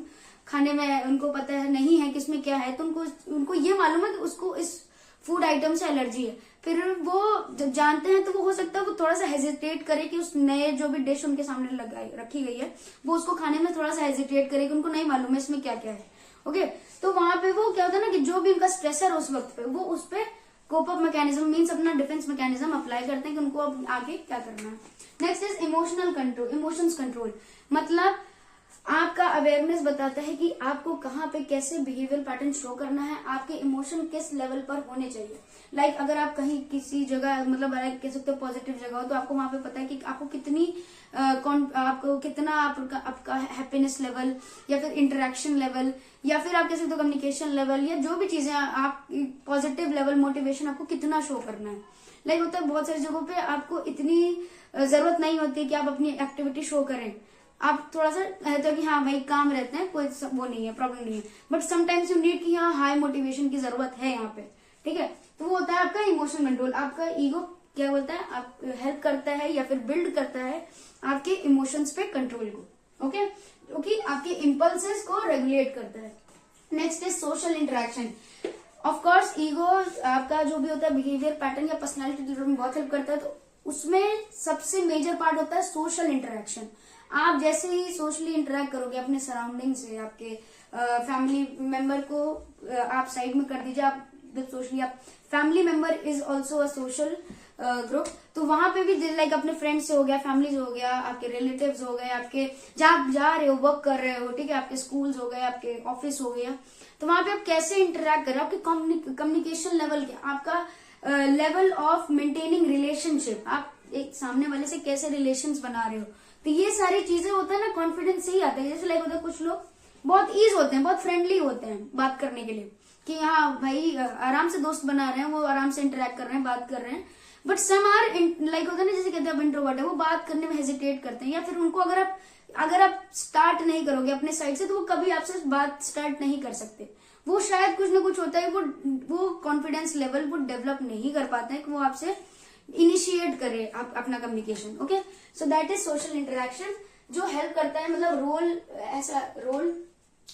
खाने में उनको पता है नहीं है कि इसमें क्या है, तो उनको ये मालूम है कि उसको इस फूड आइटम से एलर्जी है, फिर वो जब जानते हैं तो वो हो सकता है वो थोड़ा सा हेजिटेट करे कि उस नए जो भी डिश उनके सामने रखी गई है वो उसको खाने में थोड़ा सा हेजिटेट करे कि उनको नहीं मालूम है इसमें क्या क्या है। ओके, तो वहां पे वो क्या होता है ना कि जो भी उनका स्ट्रेस है उस वक्त पे वो उस पे कोप अप मैकेनिज्म मीन्स अपना डिफेंस मैकेनिज्म अप्लाई करते हैं कि उनको अब आगे क्या करना है। Next is emotional control, emotions control मतलब आपका अवेयरनेस बताता है कि आपको कहाँ पे कैसे बिहेवियर पैटर्न शो करना है, आपके इमोशन किस लेवल पर होने चाहिए। लाइक अगर आप कहीं किसी जगह मतलब कह सकते हो पॉजिटिव जगह हो तो आपको वहां पे पता है कि आपको कितना आपका हैप्पीनेस लेवल या फिर इंटरेक्शन लेवल या फिर आप कह सकते हो कम्युनिकेशन लेवल या जो भी चीजें आप पॉजिटिव लेवल मोटिवेशन आपको कितना शो करना है। लाइक होता है बहुत सारी जगहों पे आपको इतनी जरूरत नहीं होती कि आप अपनी एक्टिविटी शो करें, आप थोड़ा सा रहते हो कि हाँ भाई काम रहते हैं, कोई वो नहीं है, प्रॉब्लम नहीं है, बट समटाइम्स यू नीड कि हाँ हाई मोटिवेशन की जरूरत है यहाँ पे, ठीक है। तो वो होता है आपका इमोशन कंट्रोल। आपका ईगो क्या बोलता है, आप हेल्प करता है या फिर बिल्ड करता है आपके इमोशंस पे कंट्रोल को, ओके, क्योंकि आपके इम्पल्सेस को रेगुलेट करता है। Next is social interaction. Of course ego आपका जो भी होता है बिहेवियर पैटर्न या पर्सनैलिटी डेवलपमेंट बहुत हेल्प करता है, तो उसमें सबसे मेजर पार्ट होता है सोशल इंटरेक्शन। आप जैसे ही सोशली इंटरेक्ट करोगे अपने सराउंडिंग से, आपके फैमिली मेंबर को आप साइड में कर दीजिए, आप जब सोशली आप family member is also a social group, तो वहां पे भी लाइक अपने फ्रेंड्स से हो गया, फैमिली से हो गया, आपके रिलेटिव्स हो गए, आपके जहाँ आप जा रहे हो वर्क कर रहे हो, ठीक है, आपके स्कूल्स हो गए, आपके ऑफिस हो गया, तो वहां पे आप कैसे इंटरेक्ट कर रहे हो, आपके कम्युनिकेशन लेवल क्या, आपका लेवल ऑफ मेंटेनिंग रिलेशनशिप, आप एक सामने वाले से कैसे रिलेशंस बना रहे हो, तो ये सारी चीजें होता है ना कॉन्फिडेंस से ही आता है। जैसे लाइक होता है कुछ लोग बहुत ईज होते हैं, बहुत फ्रेंडली होते हैं बात करने के लिए कि हाँ भाई आराम से दोस्त बना रहे हैं, वो आराम से इंटरेक्ट कर रहे हैं, बात कर रहे हैं, बट सम आर लाइक होता है ना जैसे कहते हैं इंट्रोवर्ट है, वो बात करने में हेजिटेट करते हैं, या फिर उनको अगर आप स्टार्ट नहीं करोगे अपने साइड से तो वो कभी आपसे बात स्टार्ट नहीं कर सकते। वो शायद कुछ ना कुछ होता है, वो कॉन्फिडेंस लेवल वो डेवलप नहीं कर पाते हैं कि वो आपसे इनिशिएट करे आप अपना communication. Okay, so that is social interaction जो हेल्प करता है, मतलब रोल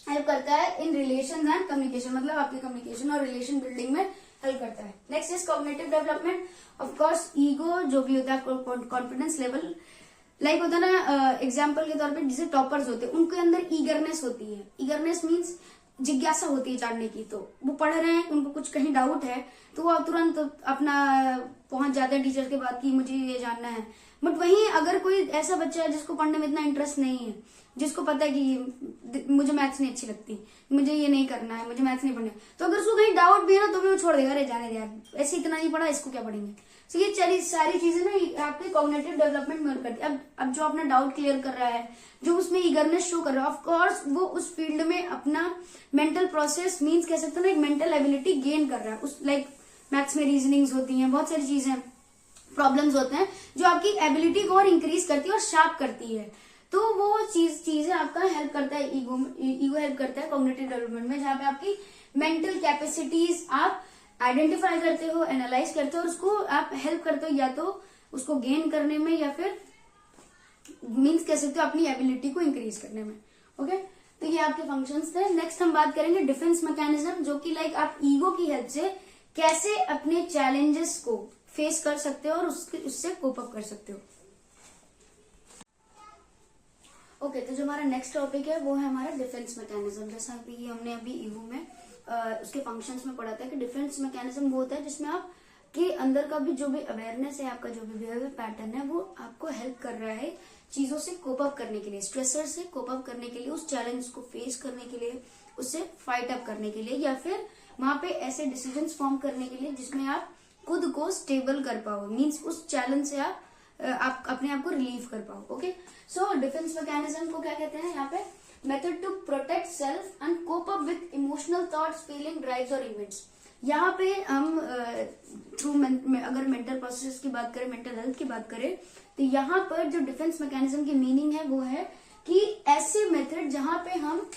हेल्प करता है इन रिलेशन एंड कम्युनिकेशन, मतलब आपके कम्युनिकेशन और रिलेशन बिल्डिंग में हेल्प करता है। Next is cognitive development. Of course ego जो भी होता है, कॉन्फिडेंस लेवल, लाइक होता है ना एग्जाम्पल के तौर पे जैसे टॉपर्स होते हैं उनके अंदर ईगरनेस होती है। ईगरनेस मीन्स जिज्ञासा होती है जानने की, तो वो पढ़ रहे हैं, उनको कुछ कहीं डाउट है तो वो तुरंत अपना पहुंच जाते हैं टीचर के बाद कि मुझे ये जानना है। बट वहीं अगर कोई ऐसा बच्चा है जिसको पढ़ने में इतना इंटरेस्ट नहीं है, जिसको पता है कि मुझे मैथ्स नहीं अच्छी लगती, मुझे ये नहीं करना है, मुझे मैथ्स नहीं पढ़ना है, तो अगर उसको कहीं डाउट भी है ना तो भी वो छोड़ देगा, अरे जाने दे यार, ऐसे इतना नहीं पढ़ा, इसको क्या पढ़ेंगे। तो ये सारी चीजें ना आपके कॉग्निटिव डेवलपमेंट में हेल्प करती है। अब जो अपना डाउट क्लियर कर रहा है, जो उसमें ईगरनेस शो कर रहा है, ऑफ कोर्स वो उस फील्ड में अपना मेंटल प्रोसेस मींस कह सकते हैं ना एक मेंटल एबिलिटी गेन कर रहा है। उस लाइक मैथ्स में रीजनिंग्स होती हैं, बहुत सारी चीजें प्रॉब्लम्स होते हैं जो आपकी एबिलिटी को और इंक्रीज करती है और शार्प करती है। तो वो चीजें आपका हेल्प करता है, ईगो हेल्प करता है कॉग्निटिव डेवलपमेंट में, जहां पे आपकी मेंटल कैपेसिटीज आप आइडेंटिफाई करते हो, एनालाइज करते हो और उसको आप हेल्प करते हो या तो उसको गेन करने में या फिर मीन्स कह सकते हो अपनी एबिलिटी को इंक्रीज करने में। ओके, तो ये आपके फंक्शंस थे। नेक्स्ट हम बात करेंगे डिफेंस मैकेनिज्म, जो कि लाइक आप ईगो की हेल्प से कैसे अपने चैलेंजेस को फेस कर सकते हो और उससे कोप अप कर सकते हो। ओके, तो जो हमारा नेक्स्ट टॉपिक है वो है हमारा डिफेंस मैकेनिज्म। जैसा कि हमने अभी ईगो में उसके फंक्शंस में पढ़ा था कि डिफेंस मैकेनिज्म वो होता है जिसमें आप के अंदर का भी जो भी अवेयरनेस है, आपका जो भी बिहेवियर पैटर्न है, वो आपको हेल्प कर रहा है चीजों से कोप अप करने के लिए, स्ट्रेसर से कोप अप करने के लिए, उस चैलेंज को फेस करने के लिए, उससे फाइट अप करने के लिए, या फिर वहां पे ऐसे डिसीजंस फॉर्म करने के लिए जिसमें आप खुद को स्टेबल कर पाओ, मीन्स उस चैलेंज से आप अपने आप को रिलीव कर पाओ। ओके, सो डिफेंस मैकेनिज्म को क्या कहते हैं यहाँ पे, method to protect self and cope up with emotional thoughts, feeling, drives और इवेंट्स। यहाँ पे हम थ्रू अगर मेंटल प्रोसेस की बात करें, मेंटल हेल्थ की बात करें, तो यहाँ पर जो डिफेंस मैकेनिज्म की मीनिंग है वो है कि ऐसे मेथड जहां पे हम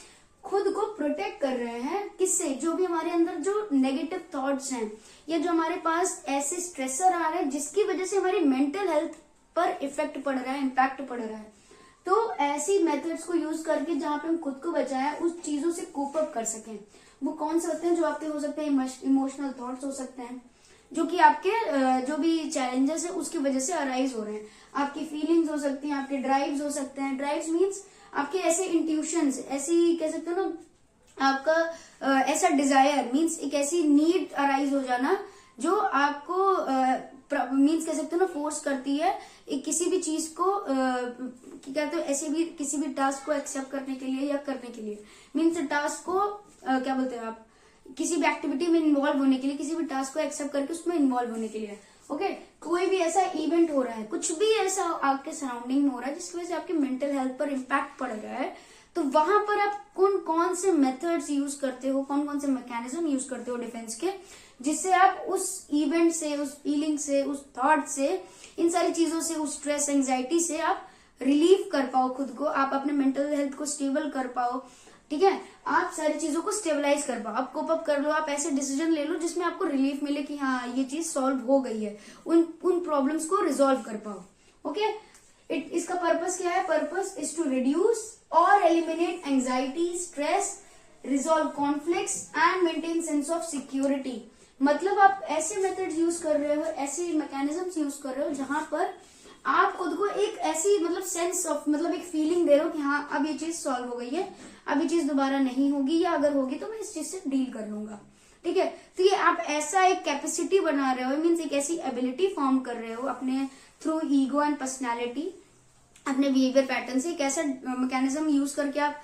खुद को प्रोटेक्ट कर रहे हैं, किससे, जो भी हमारे अंदर जो नेगेटिव थॉट्स हैं या जो हमारे पास ऐसे स्ट्रेसर आ रहे हैं जिसकी वजह से हमारी मेंटल हेल्थ पर इफेक्ट पड़ रहा है, इम्पैक्ट पड़ रहा है, तो ऐसी मेथड्स को यूज करके जहाँ पे हम खुद को बचाएं, उस चीजों से कोप अप कर सकें। वो कौन से होते हैं? जो आपके हो सकते हैं इमोशनल थॉट्स हो सकते हैं, जो कि आपके जो भी चैलेंजेस है उसकी वजह से अराइज हो रहे हैं। आपकी फीलिंग्स हो सकती हैं, आपके ड्राइव्स हो सकते हैं। ड्राइव्स मीन्स आपके ऐसे इंट्यूशंस, ऐसी कह सकते हो ना, आपका ऐसा डिजायर मीन्स एक ऐसी नीड अराइज हो जाना जो आपको मीन्स कह सकते हो ना फोर्स करती है एक किसी भी चीज को कहते हो ऐसे भी किसी भी टास्क को एक्सेप्ट करने के लिए या करने के लिए। मीन्स टास्क को क्या बोलते हैं आप, किसी भी एक्टिविटी में इन्वॉल्व होने के लिए, किसी भी टास्क को एक्सेप्ट करके उसमें इन्वॉल्व होने के लिए। ओके, कोई भी ऐसा इवेंट हो रहा है, कुछ भी ऐसा आपके सराउंडिंग में हो रहा है जिसकी वजह से आपके मेंटल हेल्थ पर इम्पैक्ट पड़ रहा है, तो वहां पर आप कौन कौन से मेथड्स यूज करते हो, कौन कौन से मैकेनिज्म यूज करते हो डिफेंस के, जिससे आप उस इवेंट से, उस फीलिंग से, उस थॉट से, इन सारी चीजों से, उस स्ट्रेस एंजाइटी से आप रिलीव कर पाओ खुद को, आप अपने मेंटल हेल्थ को स्टेबल कर पाओ। ठीक है, आप सारी चीजों को स्टेबलाइज कर पाओ, आप कोप अप कर लो, आप ऐसे डिसीजन ले लो जिसमें आपको रिलीफ मिले कि हाँ ये चीज सॉल्व हो गई है, उन प्रॉब्लम्स को रिजॉल्व कर पाओ। ओके, इसका पर्पस क्या है? पर्पस इज टू रिड्यूस और eliminate anxiety, stress, resolve conflicts and maintain sense of security. मतलब आप ऐसे मेथड्स यूज कर रहे हो, ऐसे मैकेनिज्म्स यूज कर रहे हो जहां पर आप खुद को एक ऐसी मतलब सेंस ऑफ मतलब एक फीलिंग दे रहे हो कि हाँ अब ये चीज सॉल्व हो गई है, अब ये चीज दोबारा नहीं होगी, या अगर होगी तो मैं इस चीज से डील कर लूंगा। ठीक है, तो ये आप ऐसा एक कैपेसिटी बना रहे हो, मीन्स एक ऐसी एबिलिटी फॉर्म कर रहे हो अपने थ्रू ईगो एंड पर्सनैलिटी, अपने बिहेवियर पैटर्न से एक ऐसा मैकेनिज्म यूज करके आप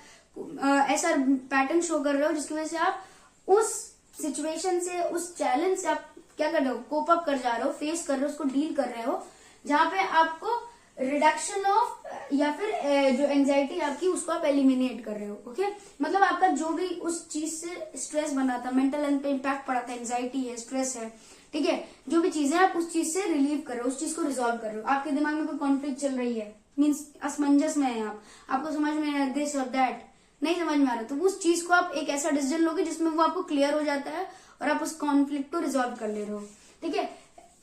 ऐसा पैटर्न शो कर रहे हो जिसकी वजह से आप उस सिचुएशन से, उस चैलेंज से आप क्या कर रहे हो? कोप अप कर जा रहे हो, फेस कर रहे हो, उसको डील कर रहे हो, जहां पे आपको रिडक्शन ऑफ या फिर जो एंजाइटी आपकी उसको आप एलिमिनेट कर रहे हो। ओके, मतलब आपका जो भी उस चीज से स्ट्रेस बना था, मेंटल हेल्थ पे इम्पैक्ट पड़ा था, एंजाइटी है, स्ट्रेस है, ठीक है, जो भी चीजें आप उस चीज से रिलीव कर रहे हो, उस चीज को रिजॉल्व कर रहे हो। आपके दिमाग में कोई कॉन्फ्लिक्ट चल रही है, मीन्स असमंजस में है आप, आपको समझ में है दिस और दैट नहीं समझ में आ रहा, तो उस चीज को आप एक ऐसा डिसीजन लोगे जिसमें वो आपको क्लियर हो जाता है और आप उस कॉन्फ्लिक्ट को रिजॉल्व कर ले रहे हो। ठीक है,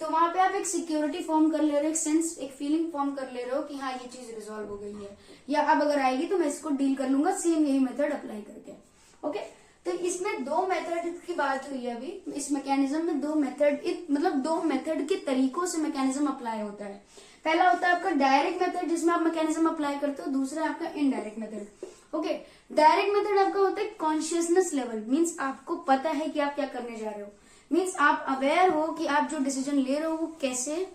तो वहां पे आप एक सिक्योरिटी फॉर्म कर ले रहे हो, एक सेंस, एक फीलिंग फॉर्म कर ले रहे हो कि हाँ ये चीज रिजॉल्व हो गई है, या अब अगर आएगी तो मैं इसको डील कर लूंगा, सेम यही मेथड अप्लाई करके। ओके, तो इसमें दो मेथड की बात हुई है अभी, इस मैकेनिज्म में दो मेथड, मतलब दो मेथड के तरीकों से मैकेनिज्म अप्लाई होता है। पहला होता है आपका डायरेक्ट मेथड जिसमें आप मैकेनिज्म अप्लाई करते हो, दूसरा आपका indirect method. Okay, direct method आपका होता है कॉन्शियसनेस लेवल, मीन्स आपको पता है कि आप क्या करने जा रहे हो, मीन्स आप अवेयर हो कि आप जो डिसीजन ले रहे हो वो कैसे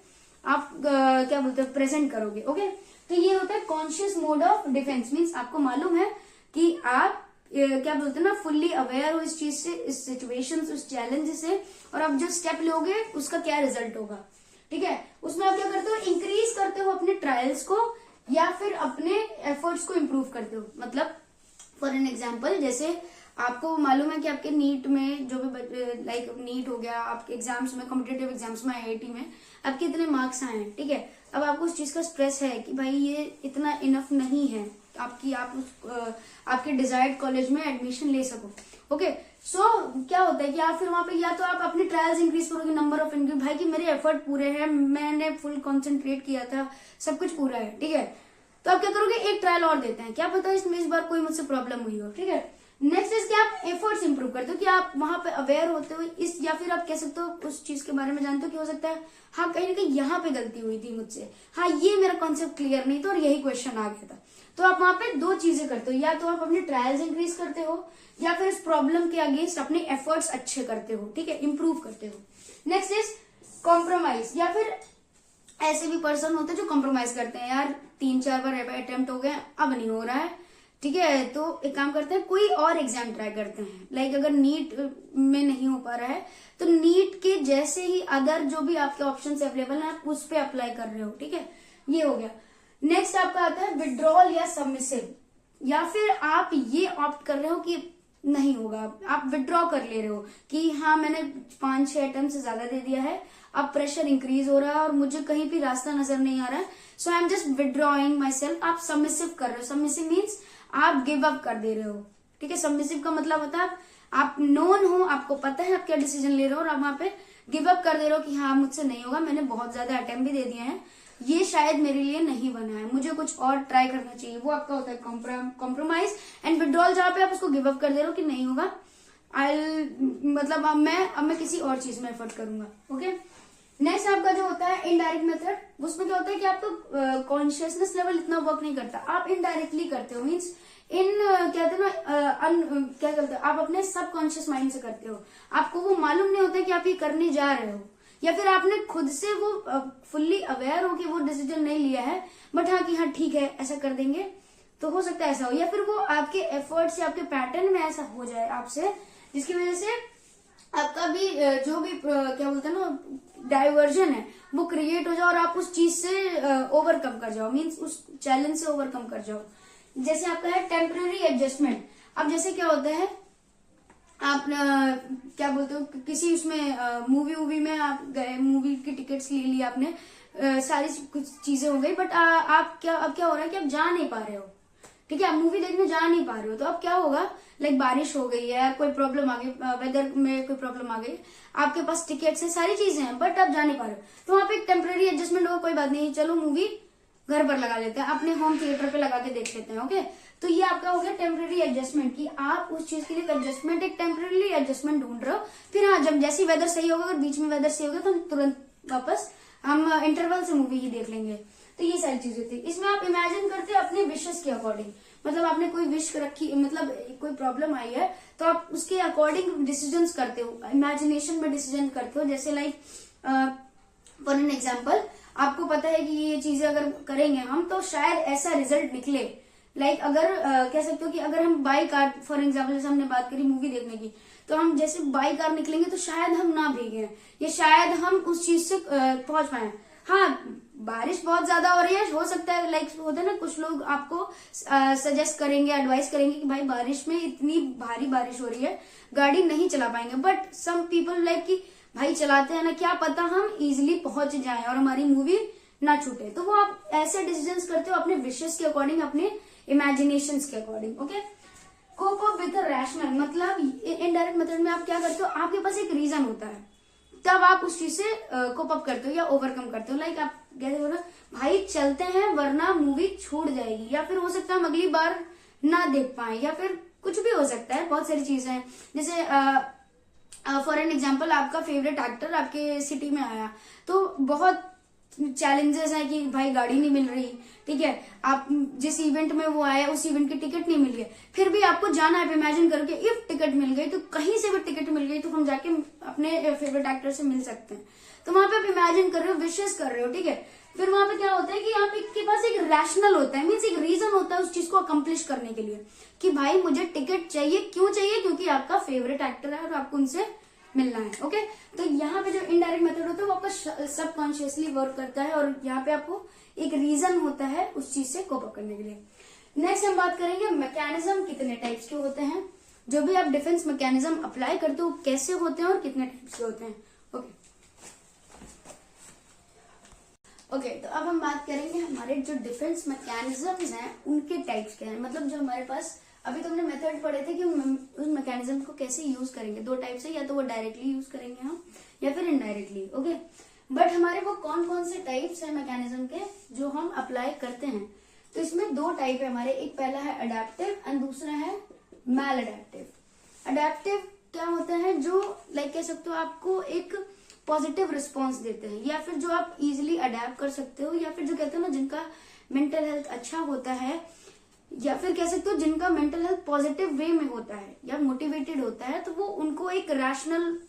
आप क्या बोलते हैं प्रेजेंट करोगे। ओके, तो ये होता है conscious mode of defence, means आपको मालूम है कि आप क्या बोलते हैं ना फुल्ली अवेयर हो इस चीज से, इस सिचुएशन से, उस चैलेंज से, और आप जो स्टेप लोगे उसका क्या रिजल्ट होगा। ठीक है, उसमें आप क्या करते हो? इंक्रीज करते हो अपने ट्रायल्स को या फिर अपने एफर्ट्स को इम्प्रूव करते हो। मतलब फॉर एन एग्जाम्पल, जैसे आपको मालूम है कि आपके नीट में जो भी लाइक नीट हो गया, आपके एग्जाम्स में, कॉम्पिटेटिव एग्जाम्स में, आईआईटी में आपके इतने मार्क्स आए हैं। ठीक है, अब आपको उस चीज का स्ट्रेस है कि भाई ये इतना इनफ नहीं है आपकी, आप आपके डिजायर्ड कॉलेज में एडमिशन ले सको। ओके, सो क्या होता है कि आप फिर वहां पे या तो आप अपने ट्रायल्स इंक्रीज करोगे, नंबर ऑफ इंक्रीज, भाई कि मेरे एफर्ट पूरे हैं, मैंने फुल कॉन्सेंट्रेट किया था, सब कुछ पूरा है। ठीक है, तो आप क्या करोगे? एक ट्रायल और देते हैं, क्या पता इसमें इस बार कोई मुझसे प्रॉब्लम हुई हो। ठीक है, नेक्स्ट इज कि आप एफर्ट्स इंप्रूव करते हो कि आप वहां पे अवेयर होते हो इस, या फिर आप कह सकते हो उस चीज के बारे में जानते हो कि हो सकता है हाँ कहीं ना कहीं यहाँ पे गलती हुई थी मुझसे, हाँ ये मेरा कॉन्सेप्ट क्लियर नहीं था और यही क्वेश्चन आ गया था। तो आप वहां पे दो चीजें करते हो, या तो आप अपने ट्रायल्स इंक्रीज करते हो या फिर इस प्रॉब्लम के अगेंस्ट अपने एफर्ट्स अच्छे करते हो। ठीक है, इंप्रूव करते हो। नेक्स्ट इज कॉम्प्रोमाइज, या फिर ऐसे भी पर्सन होते हैं जो कॉम्प्रोमाइज करते हैं, यार 3-4 बार अटेम्प्ट हो गए, अब नहीं हो रहा है। ठीक है, तो एक काम करते हैं, कोई और एग्जाम ट्राई करते हैं। लाइक अगर नीट में नहीं हो पा रहा है तो नीट के जैसे ही अदर जो भी आपके ऑप्शंस अवेलेबल हैं आप उस पे अप्लाई कर रहे हो। ठीक है, ये हो गया। नेक्स्ट आपका आता है विड्रॉल या सबमिसिव, या फिर आप ये ऑप्ट कर रहे हो कि नहीं होगा, आप विड्रॉ कर ले रहे हो कि हाँ मैंने 5-6 अटेम्प्ट से ज्यादा दे दिया है, अब प्रेशर इंक्रीज हो रहा है और मुझे कहीं भी रास्ता नजर नहीं आ रहा है, so I am just withdrawing myself. आप सबमिसिव कर रहे हो। सबमिसिव मीन्स आप गिव अप कर दे रहे हो। ठीक है, सबमिसिव का मतलब होता है आप नोन हो, आपको पता है आप क्या डिसीजन ले रहे हो और आप वहां पे गिव अप कर दे रहे हो कि हाँ मुझसे नहीं होगा, मैंने बहुत ज्यादा अटेम्प्ट भी दे दिए हैं, ये शायद मेरे लिए नहीं बना है, मुझे कुछ और ट्राई करना चाहिए, वो आपका होता है कॉम्प्रोमाइज एंड विड्रॉल, जहां पे आप उसको गिव अप कर दे रहे हो कि नहीं होगा, मतलब अब मैं किसी और चीज में एफर्ट करूंगा। ओके, नेक्स्ट आपका जो होता है इनडायरेक्ट मेथड, उसमें क्या होता है कि आपका कॉन्शियसनेस लेवल इतना वर्क नहीं करता, आप इनडायरेक्टली करते हो, मीन्स कहते हैं ना क्या करते हो आप अपने सबकॉन्शियस माइंड से करते हो, आपको वो मालूम नहीं होता कि आप ये करने जा रहे हो, या फिर आपने खुद से वो फुल्ली अवेयर हो कि वो डिसीजन नहीं लिया है, बट हाँ कि हाँ ठीक है ऐसा कर देंगे, तो हो सकता है ऐसा हो, या फिर वो आपके एफर्ट्स या आपके पैटर्न में ऐसा हो जाए आपसे, जिसकी वजह से आपका भी जो भी क्या बोलते हैं ना डाइवर्जन है वो क्रिएट हो जाए और आप उस चीज से ओवरकम कर जाओ, मीन्स उस चैलेंज से ओवरकम कर जाओ। जैसे आपका है टेम्पररी एडजस्टमेंट। अब जैसे क्या होता है, आप क्या बोलते हो किसी उसमें मूवी में आप गए, मूवी की टिकट्स ले ली आपने, सारी कुछ चीजें हो गई, बट अब क्या हो रहा है कि आप जा नहीं पा रहे हो, ठीक है, आप मूवी देखने जा नहीं पा रहे हो, तो अब क्या होगा, लाइक बारिश हो गई है, कोई प्रॉब्लम आ गई, वेदर में कोई प्रॉब्लम आ गई, आपके पास टिकट्स है, सारी चीजें हैं, बट आप जा नहीं पा रहे हो, तो वहां पे एक टेम्पररी एडजस्टमेंट होगा, कोई बात नहीं, चलो मूवी घर पर लगा लेते हैं, अपने होम थिएटर पे लगा के देख लेते हैं। ओके, तो ये आपका हो गया टेम्पररी एडजस्टमेंट, कि आप उस चीज के लिए एडजस्टमेंट, एक टेम्पररी एडजस्टमेंट ढूंढ रहे हो, फिर हाँ जब जैसे वेदर सही होगा, अगर बीच में वेदर सही होगा तो हम तुरंत वापस हम इंटरवल से मूवी ही देख लेंगे। तो ये सारी चीजें थी। इसमें आप इमेजिन करते हो अपने विशेस के अकॉर्डिंग, मतलब आपने कोई विश रखी, मतलब कोई प्रॉब्लम आई है तो आप उसके अकॉर्डिंग डिसीजंस करते हो, इमेजिनेशन में डिसीजन करते हो। जैसे लाइक फॉर एन एग्जाम्पल, आपको पता है कि ये चीजें अगर करेंगे हम तो शायद ऐसा रिजल्ट निकले, लाइक अगर कह सकते हो कि अगर हम बाई कार, फॉर एग्जाम्पल जैसे हमने बात करी मूवी देखने की, तो हम जैसे बाई कार निकलेंगे तो शायद हम ना भीगे, या शायद हम उस चीज से पहुंच पाए। हाँ, बारिश बहुत ज्यादा हो रही है, हो सकता है लाइक होता है ना, कुछ लोग आपको सजेस्ट करेंगे, एडवाइस करेंगे कि भाई बारिश में इतनी भारी बारिश हो रही है, गाड़ी नहीं चला पाएंगे, बट सम पीपल लाइक कि भाई चलाते हैं ना, क्या पता हम इजिली पहुंच जाएं और हमारी मूवी ना छूटे। तो वो आप ऐसे डिसीजंस करते हो अपने विशेस के अकॉर्डिंग, अपने इमेजिनेशंस के according. Okay, cope up with rational, मतलब इनडायरेक्ट मेथड में आप क्या करते हो, आपके पास एक रीजन होता है, तब आप उस चीज से कोप अप करते हो या ओवरकम करते हो। लाइक आप कहते हो ना भाई चलते हैं वरना मूवी छूट जाएगी, या फिर हो सकता है हम अगली बार ना देख पाए, या फिर कुछ भी हो सकता है, बहुत सारी चीजें हैं। जैसे फॉर एन एग्जाम्पल, आपका फेवरेट एक्टर आपके सिटी में आया, तो बहुत चैलेंजेस है कि भाई गाड़ी नहीं मिल रही, ठीक है, आप जिस इवेंट में वो आया उस इवेंट की टिकट नहीं मिल है, फिर भी आपको जाना है। इमेजिन करके इफ टिकट मिल गई, तो कहीं से भी टिकट मिल गई तो हम जाके अपने फेवरेट एक्टर से मिल सकते हैं। तो वहां पे आप इमेजिन कर रहे हो, विशेष कर रहे हो, ठीक है। फिर वहां पे क्या होता है कि आप के पास एक रैशनल होता है, मीन्स एक रीजन होता है उस चीज को अकम्प्लिश करने के लिए, कि भाई मुझे टिकट चाहिए, क्यों चाहिए, क्योंकि आपका फेवरेट एक्टर है और आपको उनसे मिलना है। ओके, तो यहाँ पे जो इनडायरेक्ट मेथड होता है वो आपका सबकॉन्शियसली वर्क करता है, और यहाँ पे आपको एक रीजन होता है उस चीज से कोप अप करने के लिए। नेक्स्ट हम बात करेंगे मैकेनिज्म कितने टाइप्स के होते हैं, जो भी आप डिफेंस मैकेनिज्म अप्लाई करते हो कैसे होते हैं और कितने टाइप्स के होते हैं। ओके, तो अब हम बात करेंगे हमारे जो डिफेंस मैकेनिज्म्स हैं उनके टाइप्स क्या हैं, मतलब जो हमारे पास अभी तो हमने मेथड पढ़े थे कि उस मैकेनिज्म को कैसे यूज करेंगे। दो टाइप से, या तो वो डायरेक्टली यूज करेंगे हम, या फिर इनडायरेक्टली। ओके, बट हमारे वो कौन कौन से टाइप्स हैं मैकेनिज्म के जो हम अप्लाई करते हैं, तो इसमें दो टाइप है हमारे, एक पहला है अडेप्टिव एंड दूसरा है मैल अडेप्टिव। अडेप्टिव क्या होता है, जो लाइक कह सकते हो आपको एक पॉजिटिव रिस्पॉन्स देते हैं, या फिर जो आप इजिली अडेप्ट कर सकते हो, या फिर जो कहते हैं ना जिनका मेंटल हेल्थ अच्छा होता है, या फिर कह सकते हो जिनका मेंटल हेल्थ पॉजिटिव वे में होता है या मोटिवेटेड होता है, तो वो उनको एक रैशनल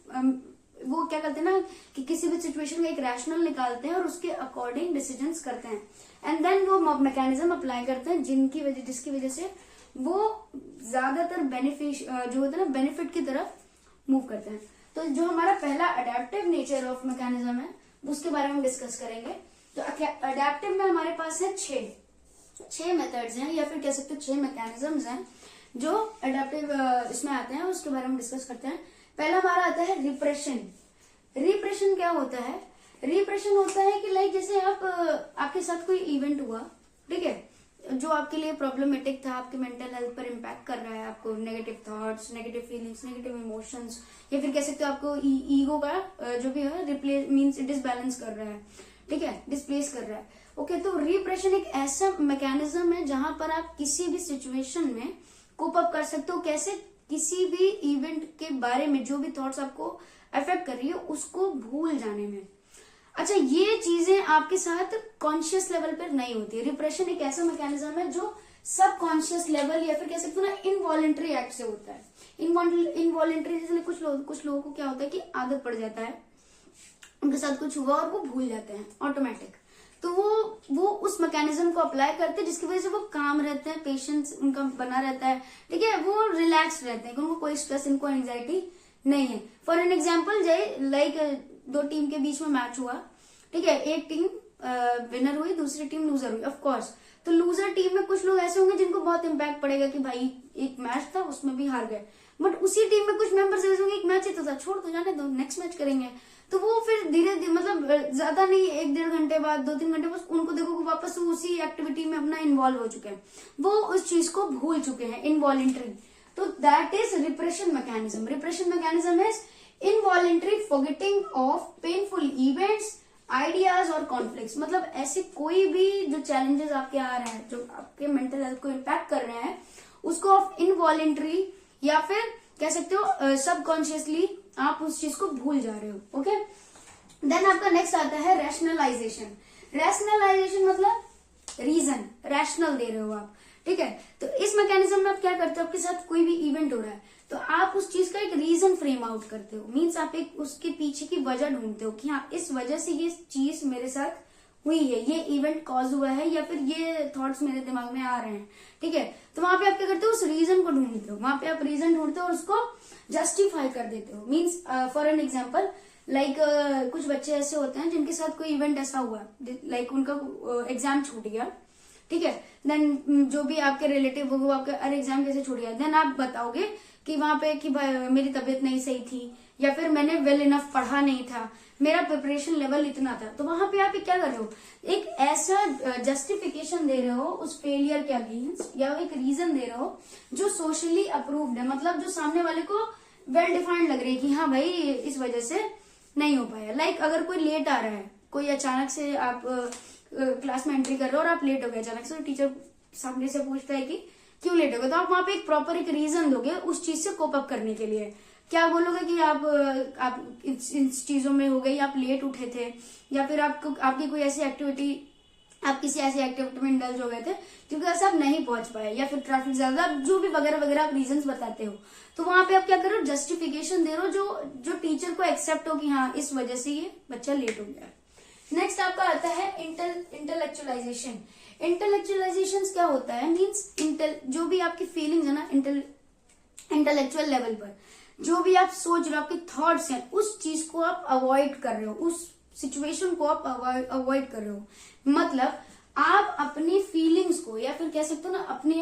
वो क्या करते हैं ना कि किसी भी सिचुएशन का एक रैशनल निकालते हैं और उसके अकॉर्डिंग डिसीजंस करते हैं, एंड देन वो मैकेनिज्म अप्लाई करते हैं जिसकी वजह से वो ज्यादातर जो होता है ना बेनिफिट की तरफ मूव करते हैं। तो जो हमारा पहला अडेप्टिव नेचर ऑफ मैकेनिज्म है उसके बारे में डिस्कस करेंगे। तो अडेप्टिव में हमारे पास है छह मेथड्स हैं, या फिर कह सकते हो 6 मैकेनिज्म्स हैं जो अडेप्टिव इसमें आते हैं, उसके बारे में डिस्कस करते हैं। पहला हमारा आता है रिप्रेशन। रिप्रेशन क्या होता है, रिप्रेशन होता है कि लाइक जैसे आपके साथ कोई इवेंट हुआ, ठीक है, जो आपके लिए प्रॉब्लमेटिक था, आपके मेंटल हेल्थ पर इम्पैक्ट कर रहा है, आपको negative thoughts, negative feelings, negative emotions, या फिर कह सकते हो आपको ईगो का जो भी है मीन्स डिसबैलेंस कर रहा है, ठीक है, डिस्प्लेस कर रहा है। ओके, तो रिप्रेशन एक ऐसा मैकेनिज्म है जहां पर आप किसी भी सिचुएशन में कोप अप कर सकते हो। कैसे? किसी भी इवेंट के बारे में जो भी थॉट्स आपको अफेक्ट कर रही है उसको भूल जाने में। अच्छा, ये चीजें आपके साथ कॉन्शियस लेवल पर नहीं होती है। रिप्रेशन एक ऐसा मैकेनिज्म है जो सब कॉन्शियस लेवल या फिर कह सकते हो ना इनवॉलेंट्री एक्ट से होता है। इनवॉलेंट्री जैसे कुछ लोगों को क्या होता है कि आदत पड़ जाता है, उनके साथ कुछ हुआ और वो भूल जाते हैं ऑटोमेटिक, तो वो उस मैकेनिज्म को अप्लाई करते हैं जिसकी वजह से वो काम रहते हैं, पेशेंस उनका बना रहता है, ठीक है, वो रिलैक्स रहते हैं, उनको कोई स्ट्रेस, इनको एंजाइटी नहीं है। फॉर एन एग्जाम्पल, लाइक दो टीम के बीच में मैच हुआ, ठीक है, एक टीम विनर हुई, दूसरी टीम लूजर हुई। ऑफ कोर्स, तो लूजर टीम में कुछ लोग ऐसे होंगे जिनको बहुत इम्पैक्ट पड़ेगा कि भाई एक मैच था उसमें भी हार गए, बट उसी टीम में कुछ मेंबर्स ऐसे होंगे एक मैच ही तो था, छोड़ तो जाने दो, नेक्स्ट मैच करेंगे। तो वो फिर धीरे धीरे, मतलब ज्यादा नहीं, 1-1.5 घंटे बाद, 2-3 घंटे बाद उनको देखो कि वापस उसी एक्टिविटी में अपना इन्वॉल्व हो चुके हैं, वो उस चीज को भूल चुके हैं, इनवॉलेंट्री। तो that is repression mechanism. Repression mechanism is involuntary forgetting of painful events, ideas और कॉन्फ्लिक्ट्स। मतलब ऐसे कोई भी जो चैलेंजेस आपके आ रहे हैं, जो आपके मेंटल हेल्थ को इम्पैक्ट कर रहे हैं, उसको आप इनवॉलेंट्री या फिर कह सकते हो सबकॉन्शियसली आप उस चीज को भूल जा रहे हो। ओके, देन आपका नेक्स्ट आता है रैशनलाइजेशन। रैशनलाइजेशन मतलब रीजन, रैशनल दे रहे हो आप, ठीक है। तो इस मैकेनिज्म में आप क्या करते हो, आपके साथ कोई भी इवेंट हो रहा है तो आप उस चीज का एक रीजन फ्रेम आउट करते हो, मीन्स आप एक उसके पीछे की वजह ढूंढते हो कि हाँ इस वजह से ये चीज मेरे साथ हुई है, ये इवेंट कॉज हुआ है, या फिर ये थॉट्स मेरे दिमाग में आ रहे हैं, ठीक है। तो वहां पे आप क्या करते हो, उस रीजन को ढूंढते हो, वहां पे आप रीजन ढूंढते हो और उसको जस्टिफाई कर देते हो। Means for an example, like कुछ बच्चे ऐसे होते हैं जिनके साथ कोई इवेंट ऐसा हुआ, लाइक उनका एग्जाम छूट गया, ठीक है, देन जो भी आपके रिलेटिव वो आपका अरे एग्जाम कैसे छूट गया, देन आप बताओगे कि वहां पे कि मेरी तबीयत नहीं सही थी, या फिर मैंने वेल इनफ पढ़ा नहीं था, मेरा प्रिपरेशन लेवल इतना था। तो वहां पे आप क्या कर रहे हो, एक ऐसा जस्टिफिकेशन दे रहे हो उस फेलियर के अगेंस्ट, या एक रीजन दे रहे हो जो सोशली अप्रूव्ड है, मतलब जो सामने वाले को वेल डिफाइंड लग रही है कि हाँ भाई इस वजह से नहीं हो पाया। लाइक अगर कोई लेट आ रहा है, कोई अचानक से आप क्लास में एंट्री कर रहे हो और आप लेट हो गए अचानक से, टीचर सामने से पूछता है कि क्यों लेट हो गए, तो आप वहां पे एक प्रॉपर एक रीजन दोगे उस चीज से कोप अप करने के लिए। क्या बोलोगे कि आप इन चीजों में हो गई, आप लेट उठे थे, या फिर आपकी कोई ऐसी एक्टिविटी, आप किसी ऐसी एक्टिविटी में इंडल्ज हो गए थे क्योंकि ऐसे आप नहीं पहुंच पाए, या फिर ट्रैफिक ज्यादा, जो भी वगैरह वगैरह आप रीजंस बताते हो। तो वहां पे आप क्या करो, जस्टिफिकेशन दे रहे हो जो टीचर को एक्सेप्ट हो कि हाँ इस वजह से ये बच्चा लेट हो गया। नेक्स्ट आपका आता है इंटेलेक्चुअलाइजेशन। इंटेलेक्चुअलाइजेशन क्या होता है, मीन्स जो भी आपकी फीलिंग्स है ना, इंटेलेक्चुअल लेवल पर जो भी आप सोच रहे हो, आपके थॉट्स हैं, उस चीज को आप अवॉइड कर रहे हो, उस सिचुएशन को आप अवॉइड कर रहे हो। मतलब आप अपनी फीलिंग्स को, या फिर कह सकते हो ना अपने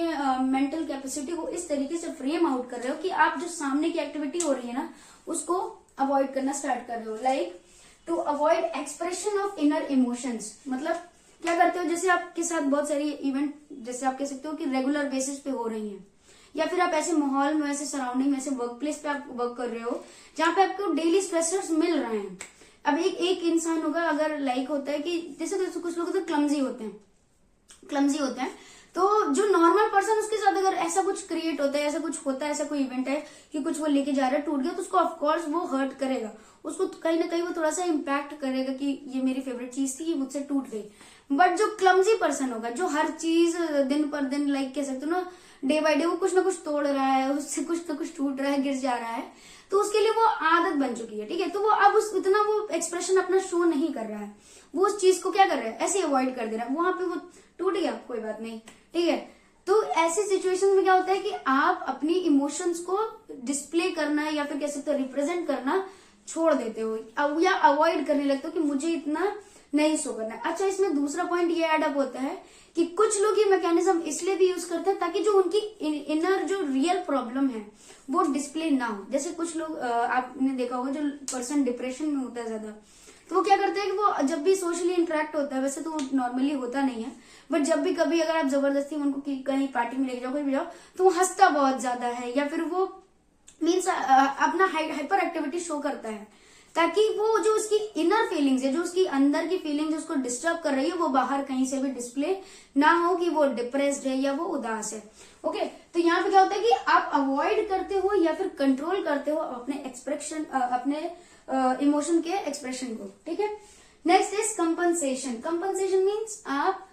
मेंटल कैपेसिटी को इस तरीके से फ्रेम आउट कर रहे हो कि आप जो सामने की एक्टिविटी हो रही है ना उसको अवॉइड करना स्टार्ट कर रहे हो। Like to avoid expression of inner emotions. मतलब क्या करते हो, जैसे आपके साथ बहुत सारी इवेंट, जैसे आप कह सकते हो कि रेगुलर बेसिस पे हो रही हैं, या फिर आप ऐसे माहौल में, ऐसे सराउंडिंग में, ऐसे वर्क प्लेस पे आप वर्क कर रहे हो जहां पे आपको डेली स्ट्रेसर्स मिल रहे हैं। अब एक इंसान होगा, अगर लाइक होता है कि जैसे कुछ लोग तो क्लमजी होते हैं, तो जो नॉर्मल पर्सन उसके साथ अगर ऐसा कुछ क्रिएट होता है, ऐसा कुछ होता है, ऐसा कोई इवेंट है कि कुछ वो लेके जा रहा है, टूट गया, तो उसको ऑफकोर्स वो हर्ट करेगा, उसको कहीं ना कहीं वो थोड़ा सा इम्पैक्ट करेगा कि ये मेरी फेवरेट चीज थी, ये मुझसे टूट गई। बट जो क्लमजी पर्सन होगा, जो हर चीज दिन पर दिन, लाइक कह सकते हो ना, डे बाय डे वो कुछ ना कुछ तोड़ रहा है, उससे कुछ ना कुछ टूट रहा है, गिर जा रहा है, तो उसके लिए वो आदत बन चुकी है, ठीक है। तो वो अब इतना वो एक्सप्रेशन अपना शो नहीं कर रहा है, वो उस चीज को क्या कर रहा है, ऐसे अवॉइड कर दे रहा है। वहां पे वो टूट गया, कोई बात नहीं, ठीक है। तो ऐसी सिचुएशन में क्या होता है कि आप अपनी इमोशंस को डिस्प्ले करना, या फिर कह सकते हो रिप्रेजेंट करना छोड़ देते हो, या अवॉइड करने लगते हो कि मुझे इतना नहीं शो करना है। अच्छा, इसमें दूसरा पॉइंट ये एड अप होता है कि कुछ लोग ये मैकेनिज्म इसलिए भी यूज करते हैं ताकि जो उनकी इनर जो रियल प्रॉब्लम है वो डिस्प्ले ना हो। जैसे कुछ लोग आपने देखा होगा, जो पर्सन डिप्रेशन में होता है ज्यादा, तो वो क्या करते हैं कि वो जब भी सोशली इंटरेक्ट होता है, वैसे तो वो नॉर्मली होता नहीं है, बट जब भी कभी अगर आप जबरदस्ती उनको कहीं पार्टी में लेके जाओ, कहीं भी जाओ, तो वो हंसता बहुत ज्यादा है, या फिर वो मीन्स अपना हाइपर एक्टिविटी शो करता है ताकि वो जो उसकी इनर फीलिंग्स है, जो उसकी अंदर की फीलिंग्स उसको डिस्टर्ब कर रही है, वो बाहर कहीं से भी डिस्प्ले ना हो कि वो डिप्रेस्ड है या वो उदास है। ओके, तो यहाँ पे क्या होता है कि आप अवॉइड करते हो या फिर कंट्रोल करते हो अपने एक्सप्रेशन, अपने इमोशन के एक्सप्रेशन को। ठीक है, next is compensation. Compensation means आप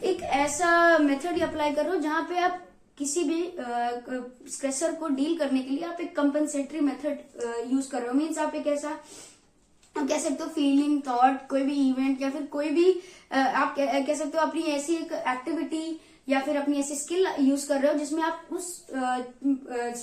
एक ऐसा मेथड अप्लाई करो जहां पे आप किसी भी स्ट्रेसर को डील करने के लिए आप एक कंपनसेटरी मेथड यूज कर रहे हो। मीन्स आप एक ऐसा, आप कह सकते हो फीलिंग, थॉट, कोई भी इवेंट या फिर कोई भी आप कह सकते हो अपनी ऐसी एक एक्टिविटी या फिर अपनी ऐसी स्किल यूज कर रहे हो जिसमें आप उस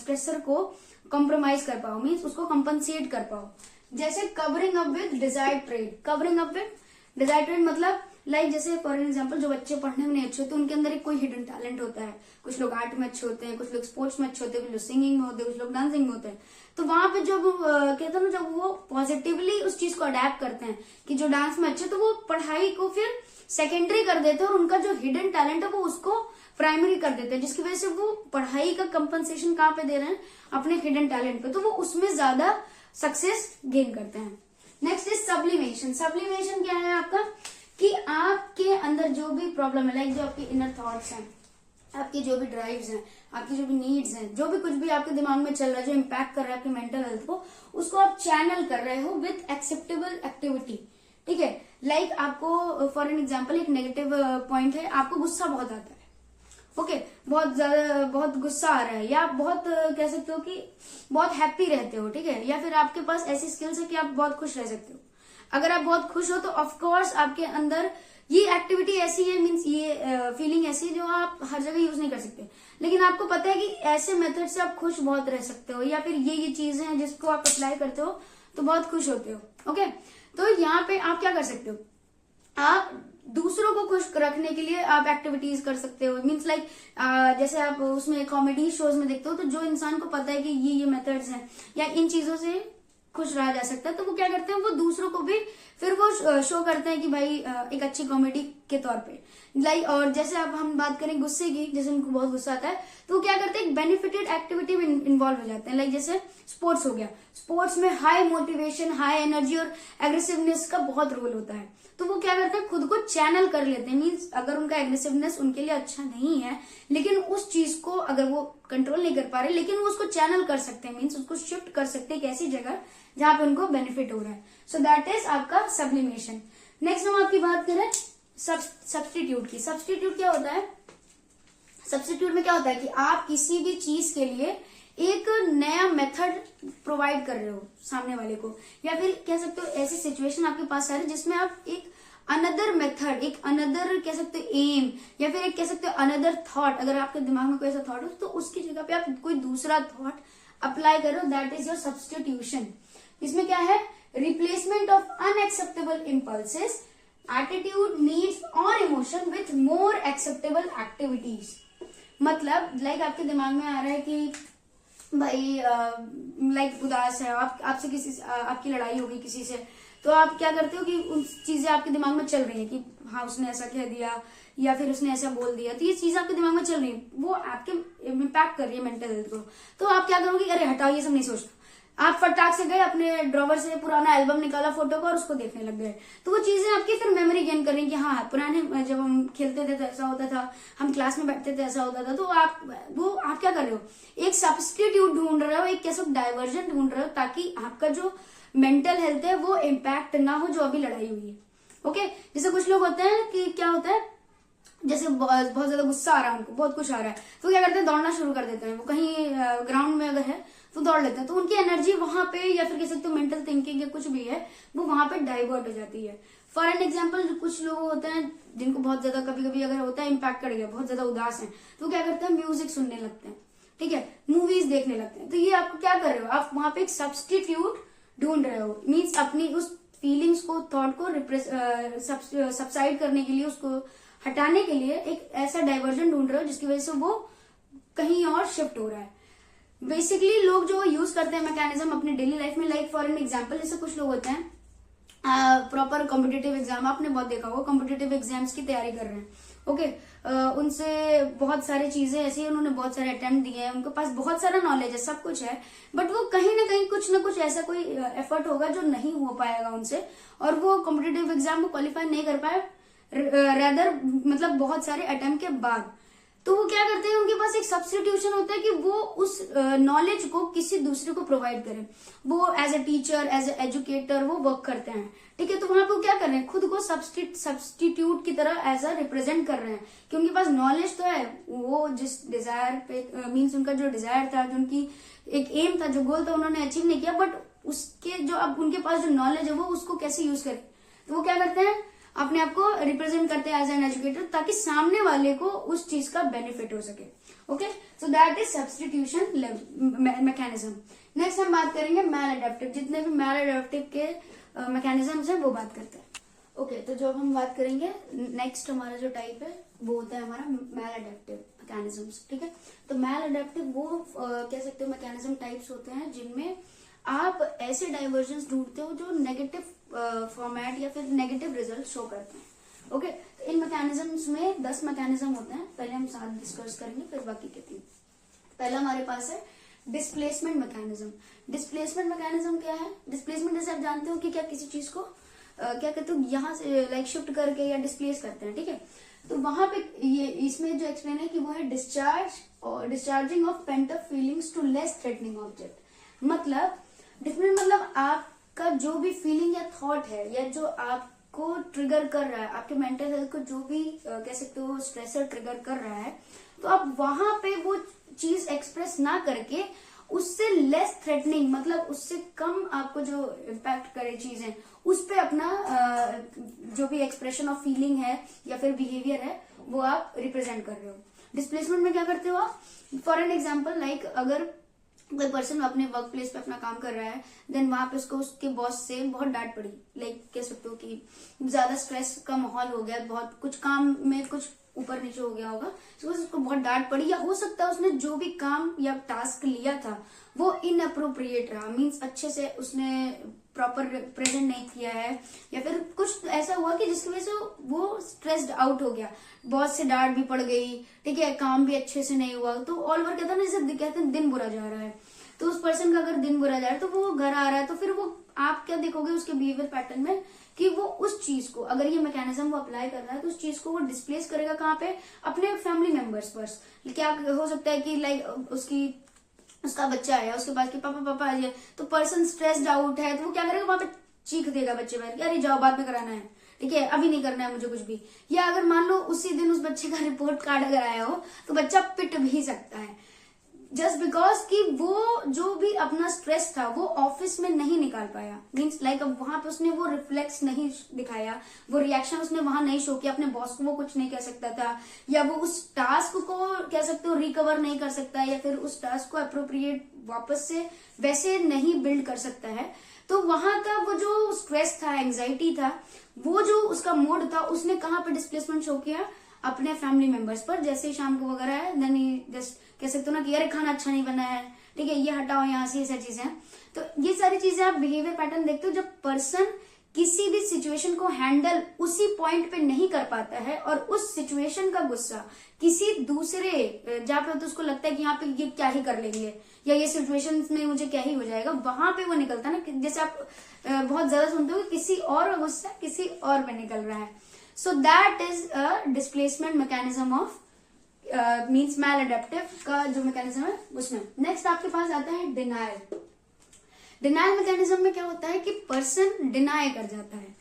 स्ट्रेसर को कॉम्प्रोमाइज कर पाओ, मीन्स उसको कंपनसेट कर पाओ। जैसे covering up with desired trade. Covering up with desired trade मतलब लाइक जैसे फॉर एग्जाम्पल जो बच्चे पढ़ने में नहीं अच्छे होते उनके अंदर एक कोई हिडन टैलेंट होता है। कुछ लोग आर्ट में अच्छे होते हैं, कुछ लोग स्पोर्ट्स में अच्छे होते हैं, कुछ लोग सिंगिंग में होते हैं, कुछ लोग डांसिंग में होते हैं। तो वहां पे जब कहते हैं ना, जब वो पॉजिटिवली उस चीज को अडेप्ट करते हैं कि जो डांस में अच्छे, तो वो पढ़ाई को फिर सेकेंडरी कर देते हैं और उनका जो हिडन टैलेंट है वो उसको प्राइमरी कर देते हैं, जिसकी वजह से वो पढ़ाई का कंपनसेशन कहाँ पे दे रहे हैं, अपने हिडन टैलेंट पे, तो वो उसमें ज्यादा सक्सेस गेन करते हैं। Next is sublimation. सब्लिमेशन क्या है आपका, कि आपके अंदर जो भी प्रॉब्लम है, लाइक जो आपके इनर थॉट्स हैं, आपकी जो भी ड्राइव्स हैं, आपकी जो भी नीड्स हैं, जो भी कुछ भी आपके दिमाग में चल रहा है जो इम्पैक्ट कर रहा है आपकी मेंटल हेल्थ को, उसको आप चैनल कर रहे हो विद एक्सेप्टेबल एक्टिविटी। ठीक है, लाइक आपको फॉर एन एग्जाम्पल एक नेगेटिव पॉइंट है, आपको गुस्सा बहुत आता है। ओके, बहुत ज्यादा, बहुत गुस्सा आ रहा है, या आप बहुत कह सकते हो कि बहुत हैप्पी रहते हो। ठीक है, या फिर आपके पास ऐसी स्किल्स है कि आप बहुत खुश रह सकते हो। अगर आप बहुत खुश हो तो ऑफकोर्स आपके अंदर ये एक्टिविटी ऐसी है, मीन्स ये फीलिंग ऐसी जो आप हर जगह यूज नहीं कर सकते, लेकिन आपको पता है कि ऐसे मेथड से आप खुश बहुत रह सकते हो, या फिर ये चीजें हैं जिसको आप अप्लाई करते हो तो बहुत खुश होते हो। ओके, तो यहाँ पे आप क्या कर सकते हो, आप दूसरों को खुश रखने के लिए आप एक्टिविटीज कर सकते हो। मीन्स लाइक जैसे आप उसमें कॉमेडी शोज में देखते हो, तो जो इंसान को पता है कि ये मेथड्स हैं या इन चीजों से खुश रहा जा सकता है, तो वो क्या करते हैं, वो दूसरों को भी फिर वो शो करते हैं कि भाई एक अच्छी कॉमेडी के तौर पे। लाइक और जैसे अब हम बात करें गुस्से की, जैसे उनको बहुत गुस्सा आता है तो वो क्या करते हैं, एक बेनिफिटेड एक्टिविटी में इन्वॉल्व हो जाते हैं। लाइक जैसे स्पोर्ट्स हो गया, स्पोर्ट्स में हाई मोटिवेशन, हाई एनर्जी और एग्रेसिवनेस का बहुत रोल होता है, तो वो क्या करते हैं, खुद को चैनल कर लेते हैं। मीन्स अगर उनका एग्रेसिवनेस उनके लिए अच्छा नहीं है, लेकिन उस चीज को अगर वो कंट्रोल नहीं कर पा रहे, लेकिन वो उसको चैनल कर सकते हैं, मीन्स उसको शिफ्ट कर सकते हैं एक ऐसी जगह जहां पे उनको बेनिफिट हो रहा है। सो दैट इज आपका सब्लिमेशन। नेक्स्ट हम आपकी बात करें सब्स्टिट्यूट की। सब्स्टिट्यूट क्या होता है, सब्स्टिट्यूट में क्या होता है कि आप किसी भी चीज के लिए एक नया मेथड प्रोवाइड कर रहे हो सामने वाले को, या फिर कह सकते हो ऐसी सिचुएशन आपके पास आ रही है जिसमें आप एक अनदर मेथड, एक अनदर कह सकते हो एम, या फिर एक कह सकते हो अनदर थॉट, अगर आपके दिमाग में कोई ऐसा थॉट हो तो उसकी जगह पे आप कोई दूसरा थॉट अप्लाई करो, दैट इज योर सब्स्टिट्यूशन। इसमें क्या है, replacement of unacceptable impulses, attitude, needs और emotion with more acceptable activities. मतलब लाइक आपके दिमाग में आ रहा है कि भाई लाइक उदास है, आपसे किसी से आपकी लड़ाई हो गई किसी से, तो आप क्या करते हो कि उन चीजें आपके दिमाग में चल रही है कि हाँ उसने ऐसा कह दिया या फिर उसने ऐसा बोल दिया, तो ये चीजें आपके दिमाग में चल रही है, वो आपके इम्पैक्ट कर रही है मेंटल हेल्थ को। तो आप क्या करोगे, अरे हटाओ ये सब नहीं सोचना, आप फटाक से गए अपने ड्रॉवर से पुराना एल्बम निकाला फोटो का और उसको देखने लग गए, तो वो चीजें आपकी फिर मेमोरी गेन करेंगी। हाँ पुराने जब हम खेलते थे तो ऐसा होता था, हम क्लास में बैठते थे ऐसा होता था, तो आप क्या कर रहे हो, एक सब्स्टिट्यूट ढूंढ रहे हो, एक कैसे डाइवर्जन ढूंढ रहे हो, ताकि आपका जो मेंटल हेल्थ है वो इम्पैक्ट ना हो जो अभी लड़ाई हुई है। ओके, जैसे कुछ लोग होते हैं कि क्या होता है, जैसे बहुत ज्यादा गुस्सा आ रहा है उनको, बहुत कुछ आ रहा है, तो क्या करते हैं, दौड़ना शुरू कर देते हैं। वो कहीं ग्राउंड में अगर है तो दौड़ लेते हैं, तो उनकी एनर्जी वहां पे, या फिर कह सकते हो मेंटल थिंकिंग या कुछ भी है, वो वहां पे डाइवर्ट हो जाती है। फॉर एन एग्जाम्पल, कुछ लोग होते हैं जिनको बहुत ज्यादा कभी कभी अगर होता है इम्पैक्ट कर गया, बहुत ज्यादा उदास है, तो क्या करते हैं, म्यूजिक सुनने लगते हैं, ठीक है, मूवीज देखने लगते हैं। तो ये आप क्या कर रहे हो, आप वहां पे एक सब्स्टिट्यूट ढूंढ रहे हो, मीन्स अपनी उस फीलिंग्स को, थॉट को सबसाइड करने के लिए, उसको हटाने के लिए एक ऐसा डाइवर्जन ढूंढ रहे हो जिसकी वजह से वो कहीं और शिफ्ट हो रहा है। बेसिकली लोग जो यूज करते हैं मैकेनिज्म अपने डेली लाइफ में, लाइक फॉर एन एग्जांपल, जैसे कुछ लोग होते हैं प्रॉपर कॉम्पिटेटिव एग्जाम, आपने बहुत देखा होगा, कॉम्पिटेटिव एग्जाम्स की तैयारी कर रहे हैं, ओके। उनसे बहुत सारी चीजें ऐसी, उन्होंने बहुत सारे अटेम्प्ट दिए हैं, उनके पास बहुत सारा नॉलेज है, सब कुछ है, बट वो कहीं ना कहीं कुछ ना कुछ ऐसा कोई एफर्ट होगा जो नहीं हो पाएगा उनसे, और वो कॉम्पिटिटिव एग्जाम को क्वालिफाई नहीं कर पाए, रेदर मतलब बहुत सारे अटेम्प्ट के बाद। तो वो क्या करते हैं, उनके पास एक सब्स्टिट्यूशन होता है कि वो उस नॉलेज को किसी दूसरे को प्रोवाइड करें। वो as a teacher, as a educator वो वर्क करते हैं, ठीक है। तो वहां पे वो क्या कर रहे हैं, खुद को सब्स्टिट्यूट की तरह एज अ रिप्रेजेंट कर रहे हैं कि उनके पास नॉलेज तो है, वो जिस डिजायर पे मीन्स उनका जो डिजायर था, जो उनकी एक एम था, जो गोल था, उन्होंने अचीव नहीं किया, बट उसके जो अब उनके पास जो नॉलेज है वो उसको कैसे यूज करें। तो वो क्या करते हैं, अपने आप को रिप्रेजेंट करते हैं एज एन एजुकेटर, ताकि सामने वाले को उस चीज का बेनिफिट हो सके। Okay, so that is substitution mechanism. Next हम बात करेंगे मैल अडेप्टिव। जितने भी मैल अडेप्टिव के मैकेनिज्म्स हैं वो बात करते हैं। ओके, तो जो हम बात करेंगे नेक्स्ट हमारा जो टाइप है वो होता है हमारा मैल अडेप्टिव मैकेनिज्म्स, ठीक है। तो मैल अडेप्टिव वो कह सकते हो मैकेनिज्म टाइप्स होते हैं जिनमें आप ऐसे डाइवर्जन ढूंढते हो जो नेगेटिव फॉर्मेट या फिर नेगेटिव रिजल्ट शो करते हैं। ओके, तो इन मैकेनिज्म्स में 10 मैकेनिज्म होते हैं, पहले हम 7 डिस्कस करेंगे, फिर बाकी के 3। पहला हमारे पास है डिस्प्लेसमेंट मैकेनिज्म। डिस्प्लेसमेंट मैकेनिज्म क्या है? डिस्प्लेसमेंट जैसे आप जानते हो कि क्या किसी चीज को क्या कहते हो, यहाँ से लाइक शिफ्ट करके या डिस्प्लेस करते हैं, ठीक है। तो वहां पे ये इसमें जो एक्सप्लेन है कि वो है डिस्चार्ज और discharging of pent up feelings to less threatening object. मतलब डिफरेंट, मतलब आपका जो भी फीलिंग या थॉट है या जो आपको ट्रिगर कर रहा है, आपके मेंटल हेल्थ को जो भी कह सकते हो स्ट्रेसर ट्रिगर कर रहा है, तो आप वहां पे वो चीज एक्सप्रेस ना करके उससे लेस थ्रेटनिंग, मतलब उससे कम आपको जो इम्पैक्ट करे चीजें, उस पे अपना जो भी एक्सप्रेशन ऑफ फीलिंग है या फिर बिहेवियर है वो आप रिप्रेजेंट कर रहे हो। डिस्प्लेसमेंट में क्या करते हो आप? फॉर एन एग्जाम्पल, लाइक अगर कोई पर्सन अपने वर्क प्लेस पे अपना काम कर रहा है, देन वहां पे उसको उसके बॉस से बहुत डांट पड़ी, लाइक कह सकते हो कि ज्यादा स्ट्रेस का माहौल हो गया, बहुत कुछ काम में कुछ ऊपर नीचे हो गया होगा, तो उसको बहुत डांट पड़ी, या हो सकता है उसने जो भी काम या टास्क लिया था वो इनअप्रोप्रिएट रहा, मीन्स अच्छे से उसने प्रॉपर प्रेजेंट नहीं किया है, या फिर कुछ ऐसा हुआ कि जिसकी वजह से वो स्ट्रेस्ड आउट हो गया, बॉस से डांट भी पड़ गई, ठीक है, काम भी अच्छे से नहीं हुआ, तो ऑल ओवर कहता है ना, जैसे कहते हैं दिन बुरा जा रहा है, तो उस पर्सन का अगर दिन बुरा जा रहा है तो वो घर आ रहा है, तो फिर वो आप क्या देखोगे उसके बिहेवियर पैटर्न में कि वो उस चीज को, अगर ये मैकेनिज्म वो अप्लाई कर रहा है तो उस चीज को वो डिस्प्लेस करेगा कहाँ पे? अपने फैमिली मेंबर्स पर। क्या हो सकता है कि लाइक उसका बच्चा है, उसके पास कि पापा पापा आइए, तो पर्सन स्ट्रेस्ड आउट है, तो वो क्या करेगा, वहां पे चीख देगा बच्चे पर, अरे जाओ बाद में कराना है, ठीक है, अभी नहीं करना है मुझे कुछ भी। या अगर मान लो उसी दिन उस बच्चे का रिपोर्ट कार्ड अगर आया हो तो बच्चा पिट भी सकता है, जस्ट बिकॉज कि वो जो भी अपना स्ट्रेस था वो ऑफिस में नहीं निकाल पाया, मीन्स लाइक अब वहां पे उसने वो रिफ्लेक्स नहीं दिखाया, वो रिएक्शन उसने वहां नहीं शो किया, अपने बॉस को वो कुछ नहीं कह सकता था, या वो उस टास्क को कह सकते हो रिकवर नहीं कर सकता, या फिर उस टास्क को अप्रोप्रिएट वापस से वैसे नहीं बिल्ड कर सकता है। तो वहां का वो जो स्ट्रेस था, एंजाइटी था, वो जो उसका मोड था, उसने कहाँ पे डिस्प्लेसमेंट शो किया? अपने फैमिली मेंबर्स पर। जैसे शाम को वगैरह है, देन जस्ट कह सकते हो ना कि अरे खाना अच्छा नहीं बना है, ठीक है, ये हटाओ यहाँ से, ये सारी चीजें। तो ये सारी चीजें आप बिहेवियर पैटर्न देखते हो जब पर्सन किसी भी सिचुएशन को हैंडल उसी पॉइंट पे नहीं कर पाता है, और उस सिचुएशन का गुस्सा किसी दूसरे जहाँ पे तो उसको लगता है कि यहाँ पे ये क्या ही कर लेंगे, या ये सिचुएशन में मुझे क्या ही हो जाएगा, वहां पे वो निकलता है ना, जैसे आप बहुत ज्यादा सुनते हो कि किसी और का गुस्सा किसी और पे निकल रहा है। So that is a displacement mechanism of means maladaptive का जो मैकेनिज्म है उसमें। नेक्स्ट आपके पास आता है डिनायल। डिनायल मैकेनिज्म में क्या होता है कि पर्सन डिनाई कर जाता है,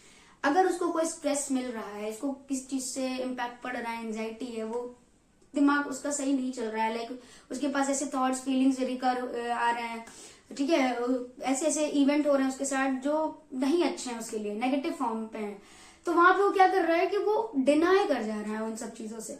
अगर उसको कोई स्ट्रेस मिल रहा है, इसको किस चीज से इम्पैक्ट पड़ रहा है, एंजाइटी है, वो दिमाग उसका सही नहीं चल रहा है, लाइक उसके पास ऐसे थॉट्स फीलिंग्स रिकर आ रहे हैं, ठीक है, ऐसे ऐसे इवेंट हो रहे हैं उसके साथ जो नहीं अच्छे हैं उसके लिए, नेगेटिव फॉर्म पे हैं, तो वहां पे वो क्या कर रहा है कि वो डिनाई कर जा रहा है उन सब चीजों से।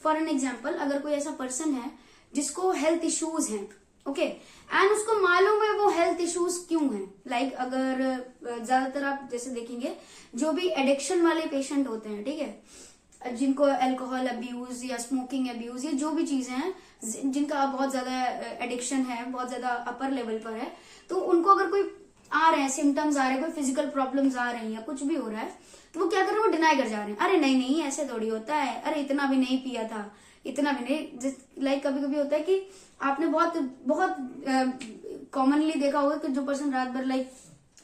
फॉर एन एग्जाम्पल, अगर कोई ऐसा पर्सन है जिसको हेल्थ इश्यूज हैं, ओके, एंड उसको मालूम है वो हेल्थ इश्यूज क्यों हैं, लाइक अगर ज्यादातर आप जैसे देखेंगे जो भी एडिक्शन वाले पेशेंट होते हैं, ठीक है, जिनको अल्कोहल अब्यूज या स्मोकिंग अब्यूज या जो भी चीजें हैं जिनका बहुत ज्यादा एडिक्शन है, बहुत ज्यादा अपर लेवल पर है, तो उनको अगर कोई आ रहे हैं, सिम्टम्स आ रहे हैं, कोई फिजिकल प्रॉब्लम्स आ रही हैं, कुछ भी हो रहा है, तो वो क्या कर रहे हैं, वो डिनाई कर जा रहे हैं, अरे नहीं नहीं ऐसे थोड़ी होता है, अरे इतना भी नहीं पिया था, इतना भी नहीं। लाइक कभी कभी होता है कि आपने बहुत बहुत कॉमनली देखा होगा कि जो पर्सन रात भर लाइक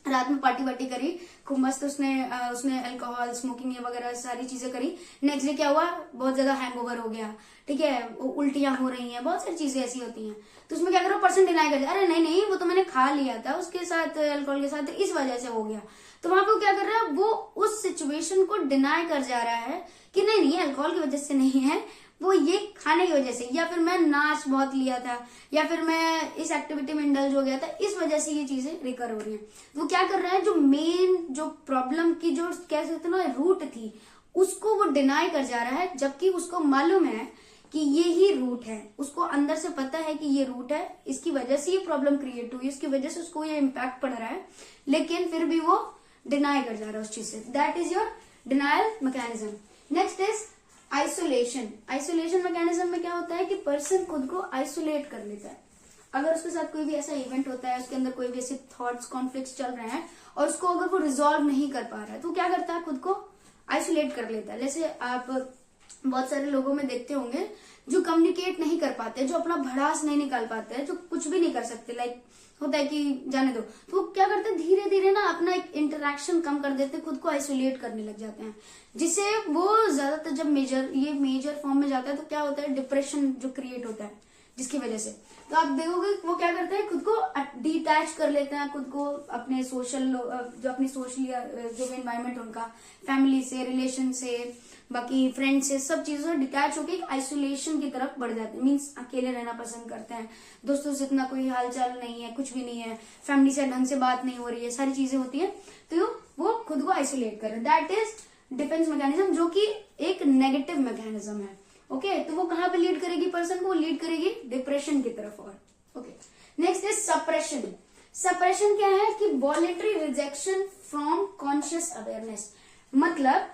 रात में पार्टी वार्टी करी, खूब मस्त उसने अल्कोहल स्मोकिंग ये वगैरह सारी चीजें करी, नेक्स्ट डे क्या हुआ, बहुत ज्यादा हैंगओवर हो गया, ठीक है, उल्टियां हो रही हैं, बहुत सारी चीजें ऐसी होती हैं। तो उसमें क्या करो, पर्सन डिनाई कर दिया, अरे नहीं नहीं वो तो मैंने खा लिया था उसके साथ अल्कोहल के साथ, इस वजह से हो गया। तो वहां पे वो क्या कर रहा है, वो उस सिचुएशन को डिनाई कर जा रहा है कि नहीं नहीं अल्कोहल की वजह से नहीं है, वो ये खाने की वजह से, या फिर मैं नाच बहुत लिया था, या फिर मैं इस एक्टिविटी में इंडल्ज हो गया था, इस वजह से ये चीजें रिकर हो रही हैं। तो वो क्या कर रहा है, जो मेन जो प्रॉब्लम की जो कह सकते ना रूट थी, उसको वो डिनाई कर जा रहा है, जबकि उसको मालूम है कि ये ही रूट है, उसको अंदर से पता है कि ये रूट है, इसकी वजह से ये प्रॉब्लम क्रिएट हुई, इसकी वजह से उसको ये इम्पैक्ट पड़ रहा है, लेकिन फिर भी वो डिनाई कर जा रहा है उस चीज से। That is your denial mechanism. Next is isolation. Isolation mechanism में क्या होता है कि पर्सन खुद को आइसोलेट कर लेता है। अगर उसके साथ कोई भी ऐसा इवेंट होता है, उसके अंदर कोई भी ऐसे थॉट्स कॉन्फ्लिक्ट्स चल रहे हैं और उसको अगर वो रिजॉल्व नहीं कर पा रहा है, तो क्या करता है, खुद को आइसोलेट कर लेता है। जैसे आप बहुत सारे लोगों में देखते होंगे जो कम्युनिकेट नहीं कर पाते, जो अपना भड़ास नहीं निकाल पाते, जो कुछ भी नहीं कर सकते, लाइक होता है कि जाने दो, तो वो क्या करते हैं, धीरे धीरे ना अपना एक इंटरेक्शन कम कर देते हैं, खुद को आइसोलेट करने लग जाते हैं, जिससे वो ज्यादातर जब मेजर फॉर्म में जाता है तो क्या होता है, डिप्रेशन जो क्रिएट होता है, जिसकी वजह से तो आप देखोगे वो क्या करते हैं, खुद को डिटैच कर लेते हैं, खुद को अपने सोशल जो अपनी सोशल जो भी एनवायरमेंट उनका, फैमिली से, रिलेशन से, बाकी फ्रेंड से, सब चीजों से डिटैच होकर एक आइसोलेशन की तरफ बढ़ जाते हैं। मीन्स अकेले रहना पसंद करते हैं, दोस्तों से इतना कोई हालचाल नहीं है, कुछ भी नहीं है, फैमिली से ढंग से बात नहीं हो रही है, सारी चीजें होती है, तो वो खुद को आइसोलेट कर रहे हैं। दैट इज डिफेंस मैकेनिज्म, जो कि एक नेगेटिव मैकेनिज्म है। ओके तो वो कहां पे लीड करेगी पर्सन को, लीड करेगी डिप्रेशन की तरफ। और okay next is suppression. Suppression क्या है कि voluntary rejection from conscious awareness, मतलब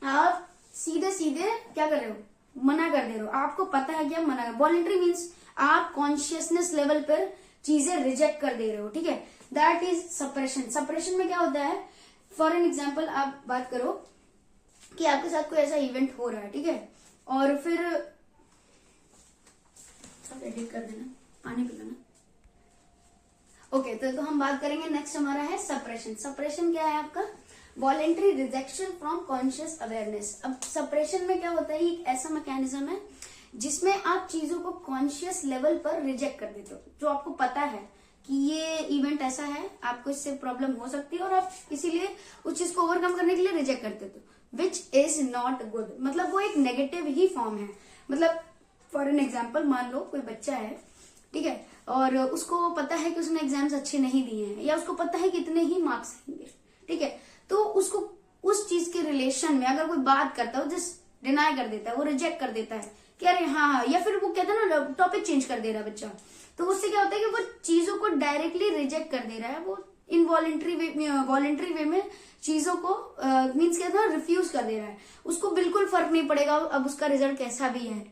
आप सीधे सीधे क्या कर रहे हो, मना कर दे रहे हो, आपको पता है कि आप मना कर, वॉलेंटरी मीन्स आप कॉन्शियसनेस लेवल पर चीजें रिजेक्ट कर दे रहे हो, ठीक है, दैट इज सप्रेशन। सप्रेशन में क्या होता है, फॉर एन एग्जाम्पल आप बात करो कि आपके साथ कोई ऐसा इवेंट हो रहा है, ठीक है, और फिर सब एडिट कर देना, पानी पिलाना। ओके तो हम बात करेंगे, नेक्स्ट हमारा है सप्रेशन। सप्रेशन क्या है आपका, voluntary rejection from conscious awareness. अब सप्रेशन में क्या होता है, एक ऐसा मैकेनिज्म है जिसमें आप चीजों को कॉन्शियस लेवल पर रिजेक्ट कर देते हो, जो आपको पता है कि ये इवेंट ऐसा है, आपको इससे प्रॉब्लम हो सकती है और आप इसीलिए उस चीज को ओवरकम करने के लिए रिजेक्ट कर देते हो, विच इज नॉट गुड, मतलब वो एक नेगेटिव ही फॉर्म है। मतलब फॉर एन एग्जाम्पल मान लो कोई बच्चा है, ठीक है, और उसको पता है कि उसने एग्जाम्स अच्छे नहीं दिए हैं, या उसको पता है कि इतने ही मार्क्स आएंगे, ठीक है, तो उसको उस चीज के रिलेशन में अगर कोई बात करता है, वो जस्ट डिनाई कर देता है, वो रिजेक्ट कर देता है कि अरे हाँ, या फिर वो कहता है ना टॉपिक चेंज कर दे रहा है बच्चा, तो उससे क्या होता है कि वो चीजों को डायरेक्टली रिजेक्ट कर दे रहा है, वो इनवॉलेंट्री वॉलेंट्री वे में चीजों को मीन्स कहते हैं रिफ्यूज कर दे रहा है, उसको बिल्कुल फर्क नहीं पड़ेगा अब उसका रिजल्ट कैसा भी है।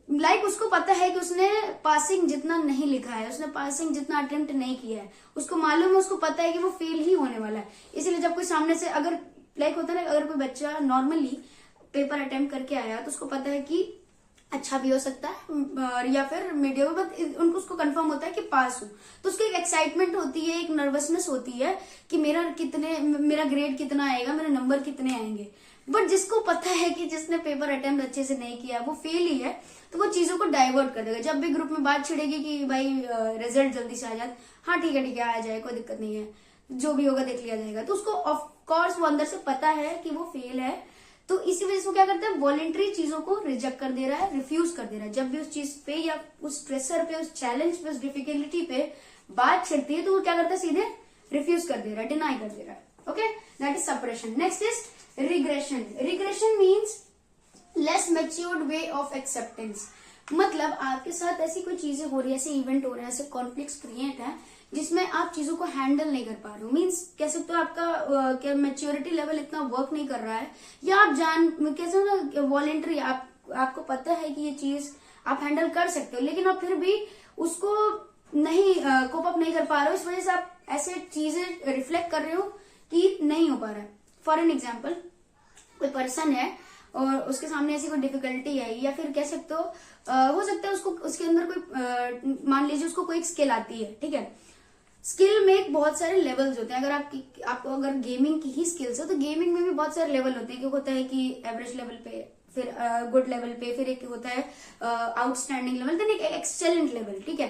लाइक उसको पता है कि उसने पासिंग जितना नहीं लिखा है, उसने पासिंग जितना अटेम्प्ट नहीं किया है, उसको मालूम है, उसको पता है कि वो फेल ही होने वाला है। इसलिए जब कोई सामने से अगर लाइक होता है ना, अगर कोई बच्चा नॉर्मली पेपर अटेम्प्ट करके आया तो उसको पता है कि अच्छा भी हो सकता है या फिर मीडियम, बट उनको उसको कंफर्म होता है कि पास हो, तो उसकी एक एक्साइटमेंट होती है, एक नर्वसनेस होती है कि मेरा ग्रेड कितना आएगा, मेरे नंबर कितने आएंगे। बट जिसको पता है कि जिसने पेपर अटेम्प्ट अच्छे से नहीं किया वो फेल ही है, तो वो चीजों को डाइवर्ट कर देगा। जब भी ग्रुप में बात छिड़ेगी कि भाई रिजल्ट जल्दी से आ जाए, हाँ ठीक है आ जाए, कोई दिक्कत नहीं है, जो भी होगा देख लिया जाएगा, तो उसको ऑफकोर्स वो अंदर से पता है कि वो फेल है, तो इसी वजह से वो क्या करता है, वॉलेंट्री चीजों को रिजेक्ट कर दे रहा है, रिफ्यूज कर दे रहा है। जब भी उस चीज पे या उस प्रेशर पे, उस चैलेंज पे, उस डिफिकल्टी पे बात छिड़ती है, तो वो क्या करता है, सीधे रिफ्यूज कर दे रहा है, डिनाई कर दे रहा है। Okay that is suppression. Next is regression. Regression means less matured way of acceptance, मतलब आपके साथ ऐसी कोई चीजें हो रही है, ऐसे इवेंट हो रहे हैं, ऐसे कॉन्फ्लिक्ट्स क्रिएट है जिसमें आप चीजों को हैंडल नहीं कर पा रहे हो, मीन्स कह सकते हो आपका क्या मैच्योरिटी लेवल इतना वर्क नहीं कर रहा है, या आप कैसे ना वॉलेंट्री आपको पता है कि ये चीज आप हैंडल कर सकते हो, लेकिन आप फिर भी उसको नहीं कोप अप नहीं कर पा रहे हो, इस वजह से आप ऐसे चीजें रिफ्लेक्ट कर रहे हो कि नहीं हो पा रहा है। फॉर एन एग्जाम्पल, कोई पर्सन है और उसके सामने ऐसी कोई डिफिकल्टी है, या फिर कह सकते हो सकता है उसको उसके अंदर कोई मान लीजिए उसको कोई स्किल आती है, ठीक है। स्किल में बहुत सारे लेवल्स होते हैं। अगर आपको अगर गेमिंग की ही स्किल्स है तो गेमिंग में भी बहुत सारे लेवल होते हैं। क्योंकि होता है कि एवरेज लेवल पे, फिर गुड लेवल पे, फिर एक होता है आउटस्टैंडिंग लेवल, देन एक एक्सेलेंट लेवल, ठीक है।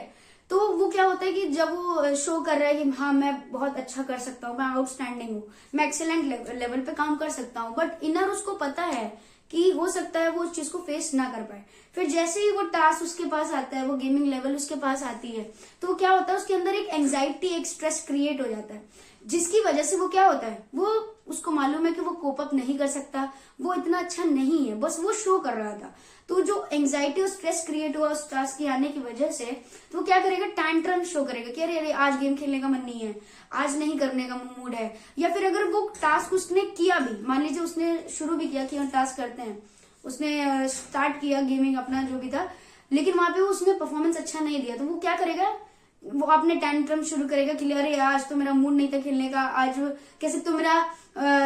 तो वो क्या होता है कि जब वो शो कर रहा है कि हाँ मैं बहुत अच्छा कर सकता हूँ, मैं आउटस्टैंडिंग हूँ, मैं एक्सेलेंट लेवल पे काम कर सकता हूँ, बट इनर उसको पता है कि हो सकता है वो उस चीज को फेस ना कर पाए। फिर जैसे ही वो टास्क उसके पास आता है, वो गेमिंग लेवल उसके पास आती है, तो वो क्या होता है उसके अंदर एक एंजाइटी, एक स्ट्रेस क्रिएट हो जाता है, जिसकी वजह से वो क्या होता है, वो उसको मालूम है कि वो कोप अप नहीं कर सकता, वो इतना अच्छा नहीं है, बस वो शो कर रहा था। तो जो एंजाइटी और स्ट्रेस क्रिएट हुआ उस टास्क के आने की वजह से, तो वो क्या करेगा, टैंट्रम शो करेगा कि अरे अरे आज गेम खेलने का मन नहीं है, आज नहीं करने का मूड है। या फिर अगर वो टास्क उसने किया भी, मान लीजिए उसने शुरू भी किया कि हम टास्क करते हैं, उसने स्टार्ट किया गेमिंग अपना जो भी था, लेकिन वहां पे उसने परफॉर्मेंस अच्छा नहीं दिया, तो वो क्या करेगा, वो अपने टैंट्रम शुरू करेगा कि अरे आज तो मेरा मूड नहीं था खेलने का, आज कैसे तो मेरा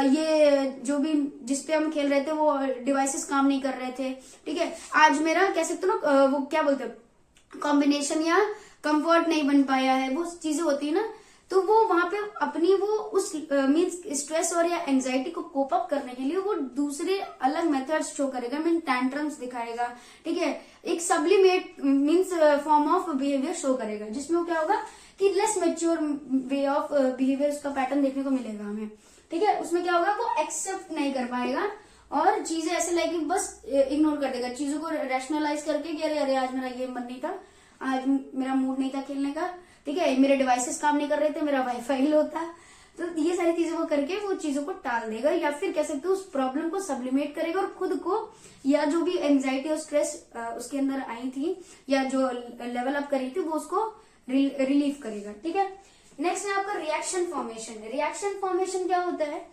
ये जो भी जिसपे हम खेल रहे थे वो डिवाइसेस काम नहीं कर रहे थे, ठीक है, आज मेरा कह सकते हो ना वो क्या बोलते हैं कॉम्बिनेशन या कंफर्ट नहीं बन पाया है, वो चीजें होती है ना। तो वो वहां पे अपनी वो उस मीन्स स्ट्रेस और या एंजाइटी को कोप अप करने के लिए वो दूसरे अलग मेथड्स शो करेगा, मीन टैंट्रम्स दिखाएगा, ठीक है, एक sublimate means form of behaviour show करेगा, जिसमें वो क्या होगा कि less mature way of behaviour उसका पैटर्न देखने को मिलेगा हमें, ठीक है। उसमें क्या होगा, वो एक्सेप्ट नहीं कर पाएगा और चीजें ऐसे लाइक बस इग्नोर कर देगा, चीजों को रैशनलाइज करके कि अरे अरे आज मेरा ये मन नहीं था, आज मेरा मूड नहीं था खेलने का, ठीक है, मेरे डिवाइसेस काम नहीं कर रहे थे, मेरा वाईफाई लो था, तो ये सारी चीजों को करके वो चीजों को टाल देगा, या फिर कह सकते हो उस प्रॉब्लम को सब्लिमेट करेगा और खुद को या जो भी एंजाइटी और स्ट्रेस उसके अंदर आई थी या जो लेवल अप करी थी वो उसको रिलीव करेगा, ठीक है। नेक्स्ट है आपका रिएक्शन फॉर्मेशन। रिएक्शन फॉर्मेशन क्या होता है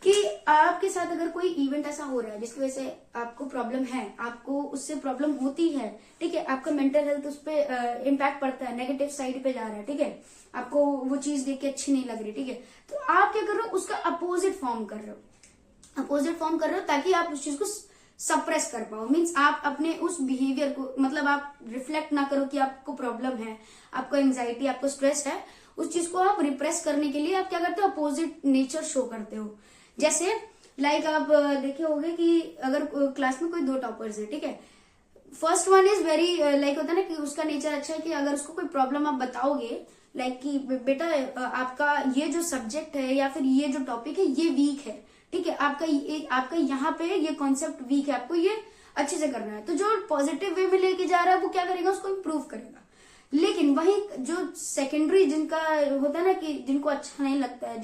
कि आपके साथ अगर कोई इवेंट ऐसा हो रहा है जिसकी वजह से आपको प्रॉब्लम है, आपको उससे प्रॉब्लम होती है, ठीक है, आपका मेंटल हेल्थ उस पर इम्पैक्ट पड़ता है, नेगेटिव साइड पे जा रहा है, ठीक है, आपको वो चीज देख के अच्छी नहीं लग रही, ठीक है, तो आप क्या कर रहे हो, उसका अपोजिट फॉर्म कर रहे हो, अपोजिट फॉर्म कर रहे हो ताकि आप उस चीज को सप्रेस कर पाओ। मीन्स आप अपने उस बिहेवियर को, मतलब आप रिफ्लेक्ट ना करो कि आपको प्रॉब्लम है, आपको एंजाइटी, आपको स्ट्रेस है, उस चीज को आप रिप्रेस करने के लिए आप क्या करते हो, अपोजिट नेचर शो करते हो। जैसे लाइक आप देखे होंगे कि अगर क्लास में कोई दो टॉपर्स है, ठीक है, first one is very like होता है ना कि उसका नेचर अच्छा है कि अगर उसको कोई प्रॉब्लम आप बताओगे लाइक कि बेटा आपका ये जो सब्जेक्ट है या फिर ये जो टॉपिक है ये वीक है, ठीक है, आपका यहाँ पे ये कॉन्सेप्ट वीक है, आपको ये अच्छे से करना है, तो जो पॉजिटिव वे में लेके जा रहा है वो क्या करेगा, उसको इम्प्रूव करेगा। लेकिन वही जो सेकेंडरी जिनका होता है ना कि जिनको अच्छा नहीं लगता है,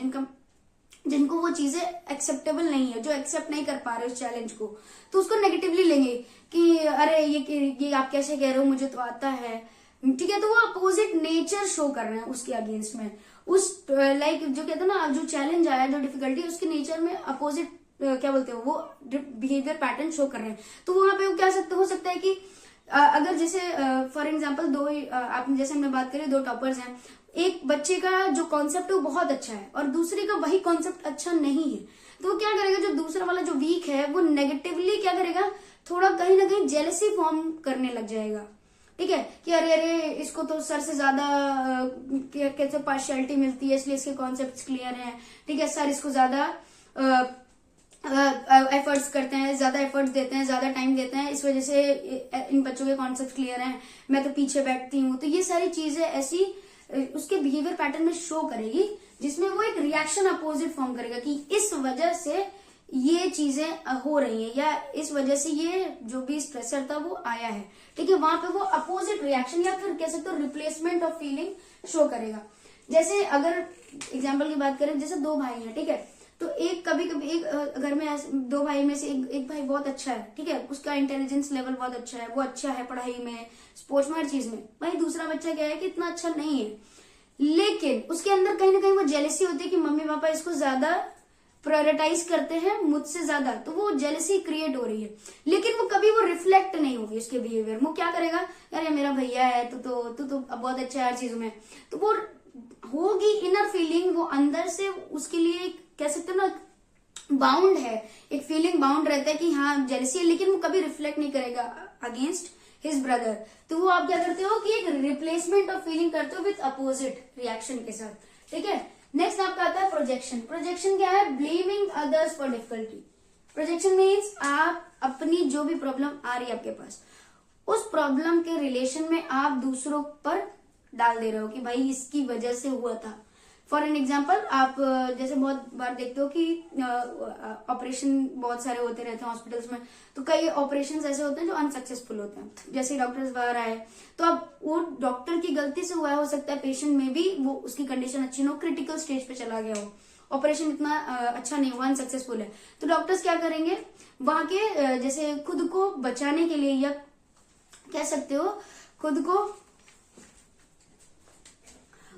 जिनको वो चीजें एक्सेप्टेबल नहीं है, जो एक्सेप्ट नहीं कर पा रहे उस चैलेंज को, तो उसको नेगेटिवली लेंगे कि अरे ये आप कैसे कह रहे हो, मुझे तो आता है, ठीक है, तो वो अपोजिट नेचर शो कर रहे हैं उसके अगेंस्ट में, उस लाइक जो कहते हैं ना जो चैलेंज आया, जो डिफिकल्टी उसके नेचर में अपोजिट क्या बोलते हो वो बिहेवियर पैटर्न शो कर रहे हैं। तो वहां पे क्या हो सकता है कि अगर जैसे फॉर एग्जाम्पल दो आप जैसे हमने बात करें, दो टॉपर्स हैं, एक बच्चे का जो कॉन्सेप्ट है वो बहुत अच्छा है और दूसरे का वही कॉन्सेप्ट अच्छा नहीं है, तो वो क्या करेगा, जो दूसरा वाला जो वीक है वो नेगेटिवली क्या करेगा, थोड़ा कहीं ना कहीं जेलसी फॉर्म करने लग जाएगा, ठीक है, कि अरे अरे इसको तो सर से ज्यादा कैसे पार्शियलिटी मिलती है इसलिए इसके कॉन्सेप्ट क्लियर हैं, ठीक है, सर इसको ज्यादा एफर्ट्स करते हैं, ज्यादा एफर्ट्स देते हैं, ज्यादा टाइम देते हैं, इस वजह से इन बच्चों के कॉन्सेप्ट क्लियर हैं, मैं तो पीछे बैठती हूँ। तो ये सारी चीजें ऐसी उसके बिहेवियर पैटर्न में शो करेगी जिसमें वो एक रिएक्शन अपोजिट फॉर्म करेगा कि इस वजह से ये चीजें हो रही हैं या इस वजह से ये जो भी स्ट्रेसर था वो आया है, ठीक है, वहां पे वो अपोजिट रिएक्शन या फिर कह सकते हो रिप्लेसमेंट ऑफ फीलिंग शो करेगा। जैसे अगर एग्जाम्पल की बात करें, जैसे दो भाई हैं, ठीक है, तो एक कभी एक घर में दो भाई में से एक भाई बहुत अच्छा है, ठीक है, उसका इंटेलिजेंस लेवल बहुत अच्छा है, वो अच्छा है पढ़ाई में, स्पोर्ट्स में, हर चीज में। वही दूसरा बच्चा क्या है कि इतना अच्छा नहीं है, लेकिन उसके अंदर कहीं ना कहीं वो जेलसी होती है कि मम्मी पापा इसको ज्यादा प्रायोरिटाइज करते हैं मुझसे ज्यादा, तो वो जेलसी क्रिएट हो रही है, लेकिन वो कभी वो रिफ्लेक्ट नहीं होगी उसके बिहेवियर। वो क्या करेगा, यार मेरा भैया है तो बहुत अच्छा है हर चीज में, तो वो होगी इनर फीलिंग, वो अंदर से उसके लिए कह सकते हो ना बाउंड है, एक फीलिंग बाउंड रहता है कि हाँ जेलसी है, लेकिन वो कभी रिफ्लेक्ट नहीं करेगा अगेंस्ट हिज ब्रदर। तो वो आप क्या करते हो कि एक रिप्लेसमेंट ऑफ फीलिंग करते हो विथ अपोजिट रिएक्शन के साथ, ठीक है। नेक्स्ट आपका आता है प्रोजेक्शन। प्रोजेक्शन क्या है? Blaming others for difficulty. Projection means आप अपनी जो भी प्रॉब्लम आ रही है आपके पास, उस प्रॉब्लम के रिलेशन में आप दूसरों पर डाल दे रहे हो कि भाई इसकी वजह से हुआ था। फॉर एन एग्जाम्पल, आप जैसे बहुत बार देखते हो कि ऑपरेशन बहुत सारे होते रहते हैं हॉस्पिटल्स में, तो कई ऑपरेशन ऐसे होते हैं जो अनसक्सेसफुल होते हैं। जैसे डॉक्टर्स बाहर आए तो अब वो डॉक्टर की गलती से हुआ है, हो सकता है पेशेंट में भी वो उसकी कंडीशन अच्छी ना हो, क्रिटिकल स्टेज पे चला गया हो, ऑपरेशन इतना अच्छा नहीं हुआ, अनसक्सेसफुल है। तो डॉक्टर्स क्या करेंगे, वहां के जैसे खुद को बचाने के लिए, या कह सकते हो खुद को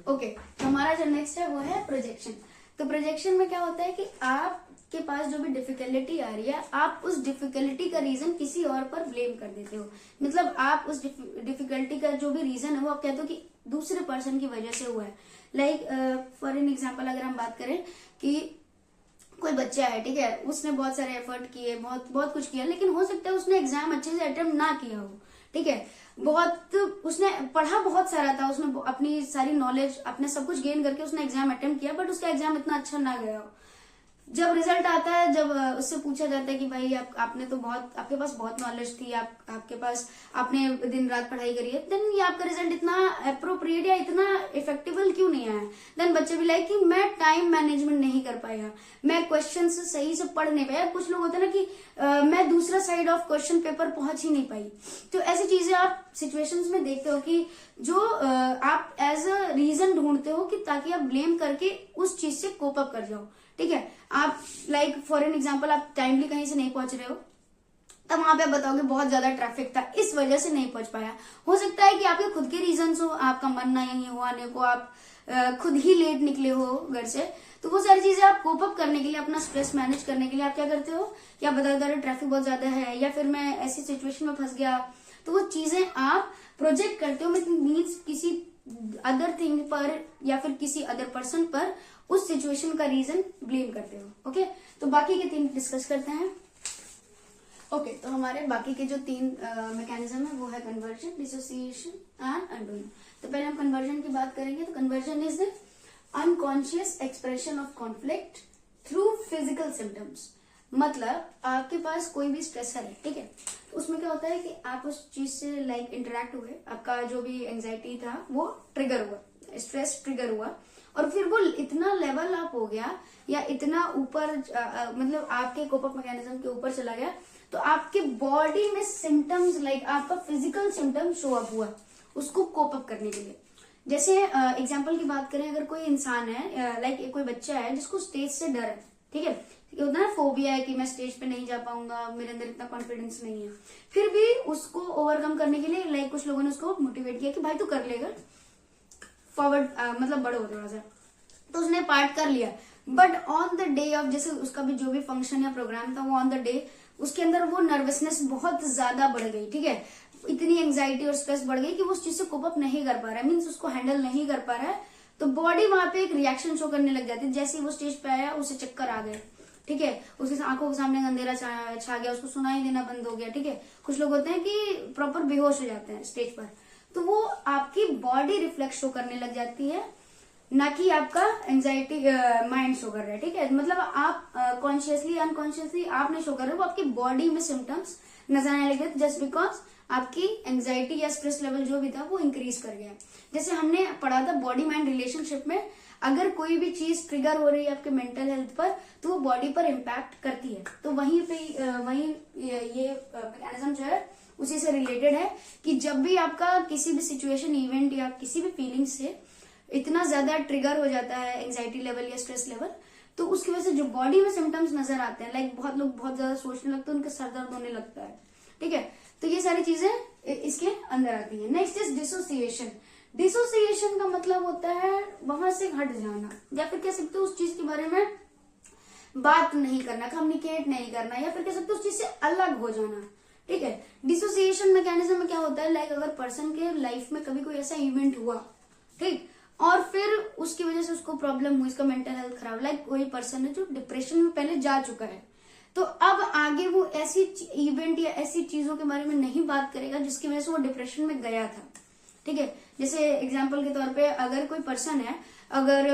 ओके हमारा जो नेक्स्ट है वो है प्रोजेक्शन। तो प्रोजेक्शन में क्या होता है कि आपके पास जो भी डिफिकल्टी आ रही है, आप उस डिफिकल्टी का रीजन किसी और पर ब्लेम कर देते हो। मतलब आप उस डिफिकल्टी का जो भी रीजन है वो आप कहते हो कि दूसरे पर्सन की वजह से हुआ है। लाइक फॉर एन एग्जाम्पल अगर हम बात करें कि कोई बच्चा है, ठीक है, उसने बहुत सारे एफर्ट किए, बहुत कुछ किया, लेकिन हो सकता है उसने एग्जाम अच्छे से अटेम्प्ट ना किया हो, ठीक है, बहुत उसने पढ़ा बहुत सारा था, उसने अपनी सारी नॉलेज अपने सब कुछ गेन करके उसने एग्जाम अटेम्प्ट किया, बट उसका एग्जाम इतना अच्छा ना गया हो। जब रिजल्ट आता है, जब उससे पूछा जाता है कि भाई आपने तो बहुत, आपके पास बहुत नॉलेज थी, आपके पास आपने दिन रात पढ़ाई करी है, देन ये आपका रिजल्ट इतना अप्रोप्रिएट या इतना इफेक्टिबल क्यों नहीं आया? देन बच्चे भी लाइक कि मैं टाइम मैनेजमेंट नहीं कर पाया, मैं क्वेश्चन सही से पढ़ नहीं पाया। कुछ लोग होते हैं ना कि मैं दूसरा साइड ऑफ क्वेश्चन पेपर पहुंच ही नहीं पाई। तो ऐसी चीजें आप सिचुएशंस में देखते हो कि जो आप एज अ रीजन ढूंढते हो कि ताकि आप ब्लेम करके उस चीज से कोप अप कर जाओ, ठीक है। आप लाइक फॉर एन एग्जाम्पल, आप टाइमली कहीं से नहीं पहुंच रहे हो, तब वहां पे आप बताओगे बहुत ज्यादा ट्रैफिक था, इस वजह से नहीं पहुंच पाया। हो सकता है कि आपके खुद के रीजन हो, आपका मन ना यही हो आने को, आप खुद ही लेट निकले हो घर से, तो वो सारी चीजें आप कोप अप करने के लिए, अपना स्ट्रेस मैनेज करने के लिए आप क्या करते हो कि आप बता रहे ट्रैफिक बहुत ज्यादा है, या फिर मैं ऐसी सिचुएशन में फंस गया, तो वो चीजें आप प्रोजेक्ट करते हो, मीन्स किसी अदर थिंग पर या फिर किसी अदर पर्सन पर उस सिचुएशन का रीजन ब्लेम करते हो। ओके, तो बाकी के 3 डिस्कस करते हैं। ओके, तो हमारे बाकी के जो 3 मैकेनिज्म है वो है कन्वर्जन, डिसोसिएशन एंड अनडूइंग। तो पहले हम कन्वर्जन की बात करेंगे। तो conversion is the unconscious expression of conflict through physical symptoms. मतलब आपके पास कोई भी स्ट्रेसर है, ठीक है, तो उसमें क्या होता है कि आप उस चीज से लाइक इंटरेक्ट हुए, आपका जो भी एंजाइटी था वो ट्रिगर हुआ, स्ट्रेस ट्रिगर हुआ, और फिर वो इतना लेवल अप हो गया या इतना ऊपर मतलब आपके कोप अप मैकेनिज्म के ऊपर चला गया, तो आपके बॉडी में सिम्टम्स लाइक आपका फिजिकल सिम्टम शो अप हुआ उसको कोप अप करने के लिए। जैसे एग्जाम्पल की बात करें, अगर कोई इंसान है लाइक कोई बच्चा है जिसको स्टेज से डर है, ठीक है, होता है ना फोबिया है कि मैं स्टेज पे नहीं जा पाऊंगा, मेरे अंदर इतना कॉन्फिडेंस नहीं है, फिर भी उसको ओवरकम करने के लिए लाइक कुछ लोगों ने उसको मोटिवेट किया कि भाई तू कर लेगा, फॉरवर्ड मतलब बड़ो हो थोड़ा सा, तो उसने पार्ट कर लिया। But on the day of, जैसे उसका भी जो भी फंक्शन या प्रोग्राम था, वो ऑन द डे उसके अंदर वो नर्वसनेस बहुत ज्यादा बढ़ गई, ठीक है, इतनी एंजाइटी और स्ट्रेस बढ़ गई कि वो उस चीज से कोप अप नहीं कर पा रहा है, मीन्स उसको हैंडल नहीं कर पा रहा है। तो बॉडी वहां पे एक रिएक्शन शो करने लग जाती है। जैसे ही वो स्टेज पे आया उसे चक्कर आ गए, ठीक है, उसकी आंखों के सामने अंधेरा छा गया, उसको सुनाई देना बंद हो गया, ठीक है, कुछ लोग होते हैं कि प्रॉपर बेहोश हो जाते हैं स्टेज पर। तो वो आपकी बॉडी रिफ्लेक्ट शो करने लग जाती है, ना कि आपका एंजाइटी माइंड शो कर रहा है, ठीक है। मतलब आप कॉन्शियसली अनकॉन्शियसली आप नहीं शो कर रहे हो, वो आपकी बॉडी में सिम्टम्स नजर आने लगे जस्ट बिकॉज आपकी एंजाइटी या स्ट्रेस लेवल जो भी था वो इंक्रीज कर गया। जैसे हमने पढ़ा था बॉडी माइंड रिलेशनशिप में, अगर कोई भी चीज ट्रिगर हो रही है आपके मेंटल हेल्थ पर, तो वो बॉडी पर इम्पैक्ट करती है। तो वहीं पे ये मैकेनिज्म जो है उसी से रिलेटेड है कि जब भी आपका किसी भी सिचुएशन, इवेंट या किसी भी फीलिंग से इतना ज्यादा ट्रिगर हो जाता है एंजाइटी लेवल या स्ट्रेस लेवल, तो उसकी वजह से जो बॉडी में सिम्टम्स नजर आते हैं, लाइक बहुत लोग बहुत ज्यादा सोचने लगते हैं, उनके सर दर्द होने लगता है, ठीक है, तो ये सारी चीजें इसके अंदर आती है। Next is dissociation. डिसोसिएशन का मतलब होता है वहां से हट जाना, या फिर कह सकते हो उस चीज के बारे में बात नहीं करना, कम्युनिकेट नहीं करना, या फिर कह सकते हो उस चीज से अलग हो जाना, ठीक है। डिसोसिएशन मैकेनिज्म में क्या होता है, लाइक अगर पर्सन के लाइफ में कभी कोई ऐसा इवेंट हुआ, ठीक, और फिर उसकी वजह से उसको प्रॉब्लम हुई, इसका मेंटल हेल्थ खराब। लाइक कोई पर्सन है जो डिप्रेशन में पहले जा चुका है, तो अब आगे वो ऐसी इवेंट या ऐसी चीजों के बारे में नहीं बात करेगा जिसकी वजह से वो डिप्रेशन में गया था। ठीक है, जैसे एग्जाम्पल के तौर पे अगर कोई पर्सन है, अगर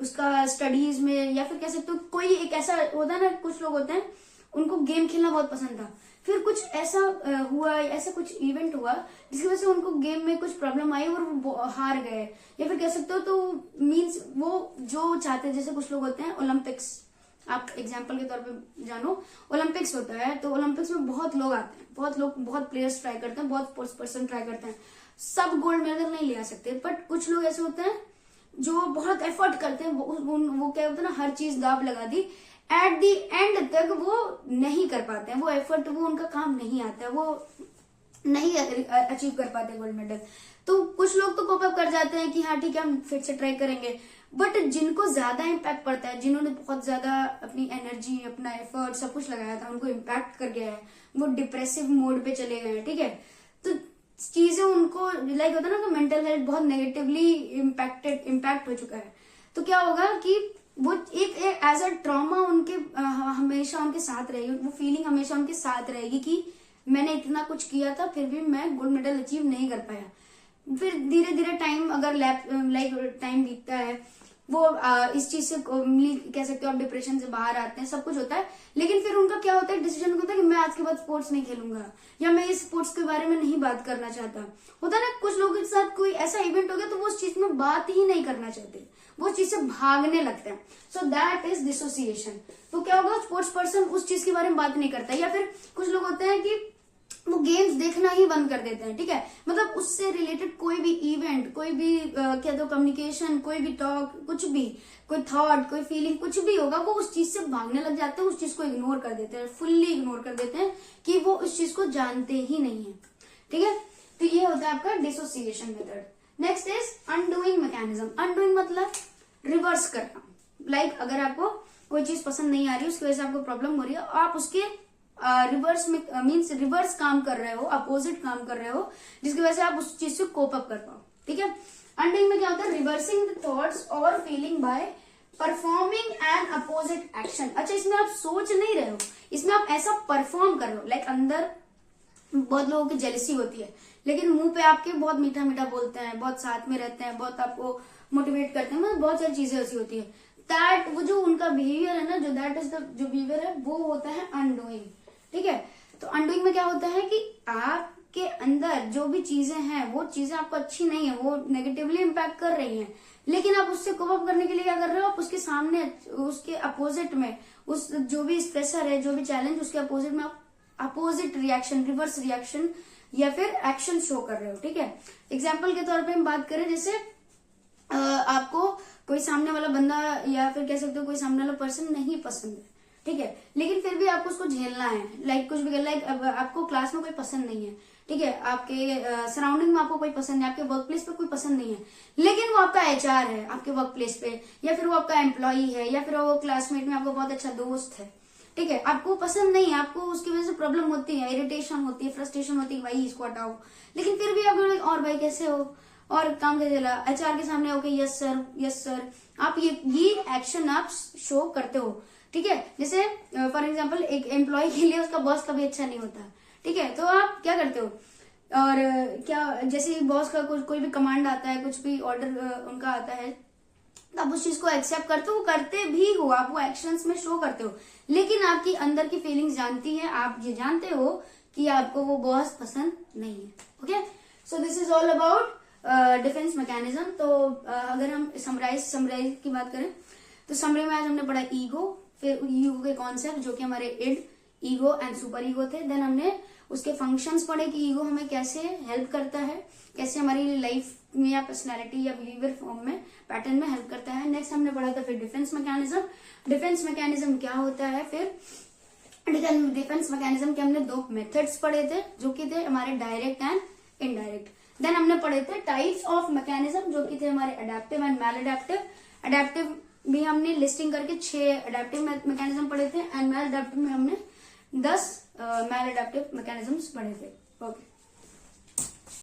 उसका स्टडीज में या फिर कह सकते हो कोई एक ऐसा होता है ना, कुछ लोग होते हैं उनको गेम खेलना बहुत पसंद था, फिर कुछ ऐसा हुआ, ऐसा कुछ इवेंट हुआ जिसकी वजह से उनको गेम में कुछ प्रॉब्लम आई और वो हार गए, या फिर कह सकते हो तो मीन्स वो जो चाहते हैं, जैसे कुछ लोग होते हैं ओलंपिक्स, आप एग्जाम्पल के तौर पे जानो, ओलंपिक्स होता है तो ओलंपिक्स में बहुत लोग आते हैं, बहुत प्लेयर्स ट्राई करते हैं, बहुत स्पोर्ट्स पर्सन ट्राई करते हैं, सब गोल्ड मेडल नहीं ले आ सकते, बट कुछ लोग ऐसे होते हैं जो बहुत एफर्ट करते हैं, वो क्या होता है ना, हर चीज दाव लगा दी, एट दी एंड तक वो नहीं कर पाते हैं, वो एफर्ट, वो उनका काम नहीं आता है, वो नहीं अचीव कर पाते गोल्ड मेडल। तो कुछ लोग तो कोप अप कर जाते हैं कि हाँ ठीक है हम फिर से ट्राई करेंगे, बट जिनको ज्यादा इम्पैक्ट पड़ता है, जिन्होंने बहुत ज्यादा अपनी एनर्जी, अपना एफर्ट सब कुछ लगाया था, उनको इम्पैक्ट कर गया है, वो डिप्रेसिव मोड पे चले गए हैं, ठीक है, तो चीजें उनको लाइक होता है ना, तो मेंटल हेल्थ बहुत नेगेटिवली इम्पैक्ट हो चुका है, तो क्या होगा कि वो एक एज अ ट्रॉमा उनके हमेशा उनके साथ रहेगी, वो फीलिंग हमेशा उनके साथ रहेगी कि मैंने इतना कुछ किया था फिर भी मैं गोल्ड मेडल अचीव नहीं कर पाया। फिर धीरे धीरे टाइम अगर लाइक टाइम बीतता है, वो इस चीज से कह सकते हो आप डिप्रेशन से बाहर आते हैं, सब कुछ होता है, लेकिन फिर उनका क्या होता है, डिसीजन होता है कि मैं आज के बाद स्पोर्ट्स नहीं खेलूंगा, या मैं इस स्पोर्ट्स के बारे में नहीं बात करना चाहता। होता है ना, कुछ लोगों के साथ कोई ऐसा इवेंट हो गया तो वो उस चीज में बात ही नहीं करना चाहते, वो उस चीज से भागने लगते हैं, सो दैट इज डिसोसिएशन। तो क्या होगा, स्पोर्ट्स पर्सन उस चीज के बारे में बात नहीं करता, या फिर कुछ लोग होते हैं कि वो गेम्स देखना ही बंद कर देते हैं, ठीक है, मतलब उससे रिलेटेड कोई भी इवेंट, कोई भी क्या तो कम्युनिकेशन, कोई भी टॉक, कुछ भी, कोई थॉट, कोई फीलिंग, कुछ भी होगा, वो उस चीज से भागने लग जाते हैं, उस चीज को इग्नोर कर देते हैं, फुल्ली इग्नोर कर देते हैं कि वो उस चीज को जानते ही नहीं है, ठीक है। तो ये होता है आपका dissociation method. Next is undoing mechanism. Undoing मतलब रिवर्स करना। लाइक अगर आपको कोई चीज पसंद नहीं आ रही, उसकी वजह से आपको प्रॉब्लम हो रही है, आप उसके रिवर्स में मीन्स रिवर्स काम कर रहे हो, अपोजिट काम कर रहे हो, जिसकी वजह से आप उस चीज से कोप अप कर पाओ, ठीक है। अनडूइंग में क्या होता है, रिवर्सिंग द थॉट्स और feeling by performing N opposite action. अच्छा, इसमें आप सोच नहीं रहे हो, इसमें आप ऐसा परफॉर्म कर रहे हो, लाइक अंदर बहुत लोगों की जेलसी होती है, लेकिन मुंह पे आपके बहुत मीठा मीठा बोलते हैं, बहुत साथ में रहते हैं, बहुत आपको मोटिवेट करते हैं, मतलब बहुत सारी चीजें ऐसी होती है, दैट वो जो उनका बिहेवियर है ना, जो दैट इज द जो बिहेवियर है वो होता है अनडूइंग, ठीक है। तो अनडूइंग में क्या होता है कि आपके अंदर जो भी चीजें हैं, वो चीजें आपको अच्छी नहीं है, वो नेगेटिवली इम्पैक्ट कर रही हैं, लेकिन आप उससे कोप अप करने के लिए क्या कर रहे हो, आप उसके सामने, उसके अपोजिट में, उस जो भी स्ट्रेसर है, जो भी चैलेंज, उसके अपोजिट में आप अपोजिट रिएक्शन, रिवर्स रिएक्शन या फिर एक्शन शो कर रहे हो, ठीक है। एग्जाम्पल के तौर पे हम बात करें, जैसे आपको कोई सामने वाला बंदा या फिर कह सकते हो कोई सामने वाला पर्सन नहीं पसंद है, ठीक है, लेकिन फिर भी आपको उसको झेलना है, लाइक कुछ भी, लाइक आपको क्लास में कोई पसंद नहीं है, ठीक है, आपके सराउंडिंग में आपको कोई पसंद नहीं, आपके वर्क प्लेस पे कोई पसंद नहीं है, लेकिन वो आपका एचआर है आपके वर्क प्लेस पे, या फिर वो आपका एम्प्लॉई है, या फिर वो क्लासमेट में आपका बहुत अच्छा दोस्त है, ठीक है, आपको पसंद नहीं है, आपको उसकी वजह से प्रॉब्लम होती है, इरिटेशन होती है, फ्रस्ट्रेशन होती है, भाई इसको हटाओ, लेकिन फिर भी आप और भाई कैसे हो, और काम कैसे चला, एचआर के सामने ओके यस सर, आप ये एक्शन आप शो करते हो, ठीक है। जैसे फॉर एग्जांपल एक एम्प्लॉय के लिए उसका बॉस कभी अच्छा नहीं होता, ठीक है, तो आप क्या करते हो, और क्या जैसे बॉस का कोई भी कमांड आता है, कुछ भी ऑर्डर उनका आता है, तो आप उस चीज को एक्सेप्ट करते हो, करते भी हो, आप वो एक्शंस में शो करते हो, लेकिन आपकी अंदर की फीलिंग्स जानती है, आप ये जानते हो कि आपको वो बॉस पसंद नहीं है, okay. So this is all about defence mechanism. तो अगर हम समराइज की बात करें, तो समरी में आज हमने पढ़ा ईगो, फिर ईगो के कॉन्सेप्ट जो कि हमारे id, ego and super ego थे, देन हमने उसके फंक्शंस पढ़े कि ईगो हमें कैसे हेल्प करता है, कैसे हमारी लाइफ में या पर्सनैलिटी या बिहेवियर फॉर्म में, पैटर्न में हेल्प करता है। नेक्स्ट हमने पढ़ा था फिर डिफेंस मैकेनिज्म। डिफेंस मैकेनिज्म क्या होता है, फिर डिफेंस मैकेनिज्म के हमने 2 मेथड्स पढ़े थे, जो कि थे हमारे डायरेक्ट एंड इनडायरेक्ट। देन हमने पढ़े थे टाइप्स ऑफ मैकेनिज्म, जो कि थे हमारे adaptive and maladaptive. Adaptive भी हमने लिस्टिंग करके 6 अडेप्टिव मैकेनिज्म पढ़े थे, एंड मैल अडेप्टिव में हमने 10 मैल अडेप्टिव मैकेनिज्म पढ़े थे, ओके।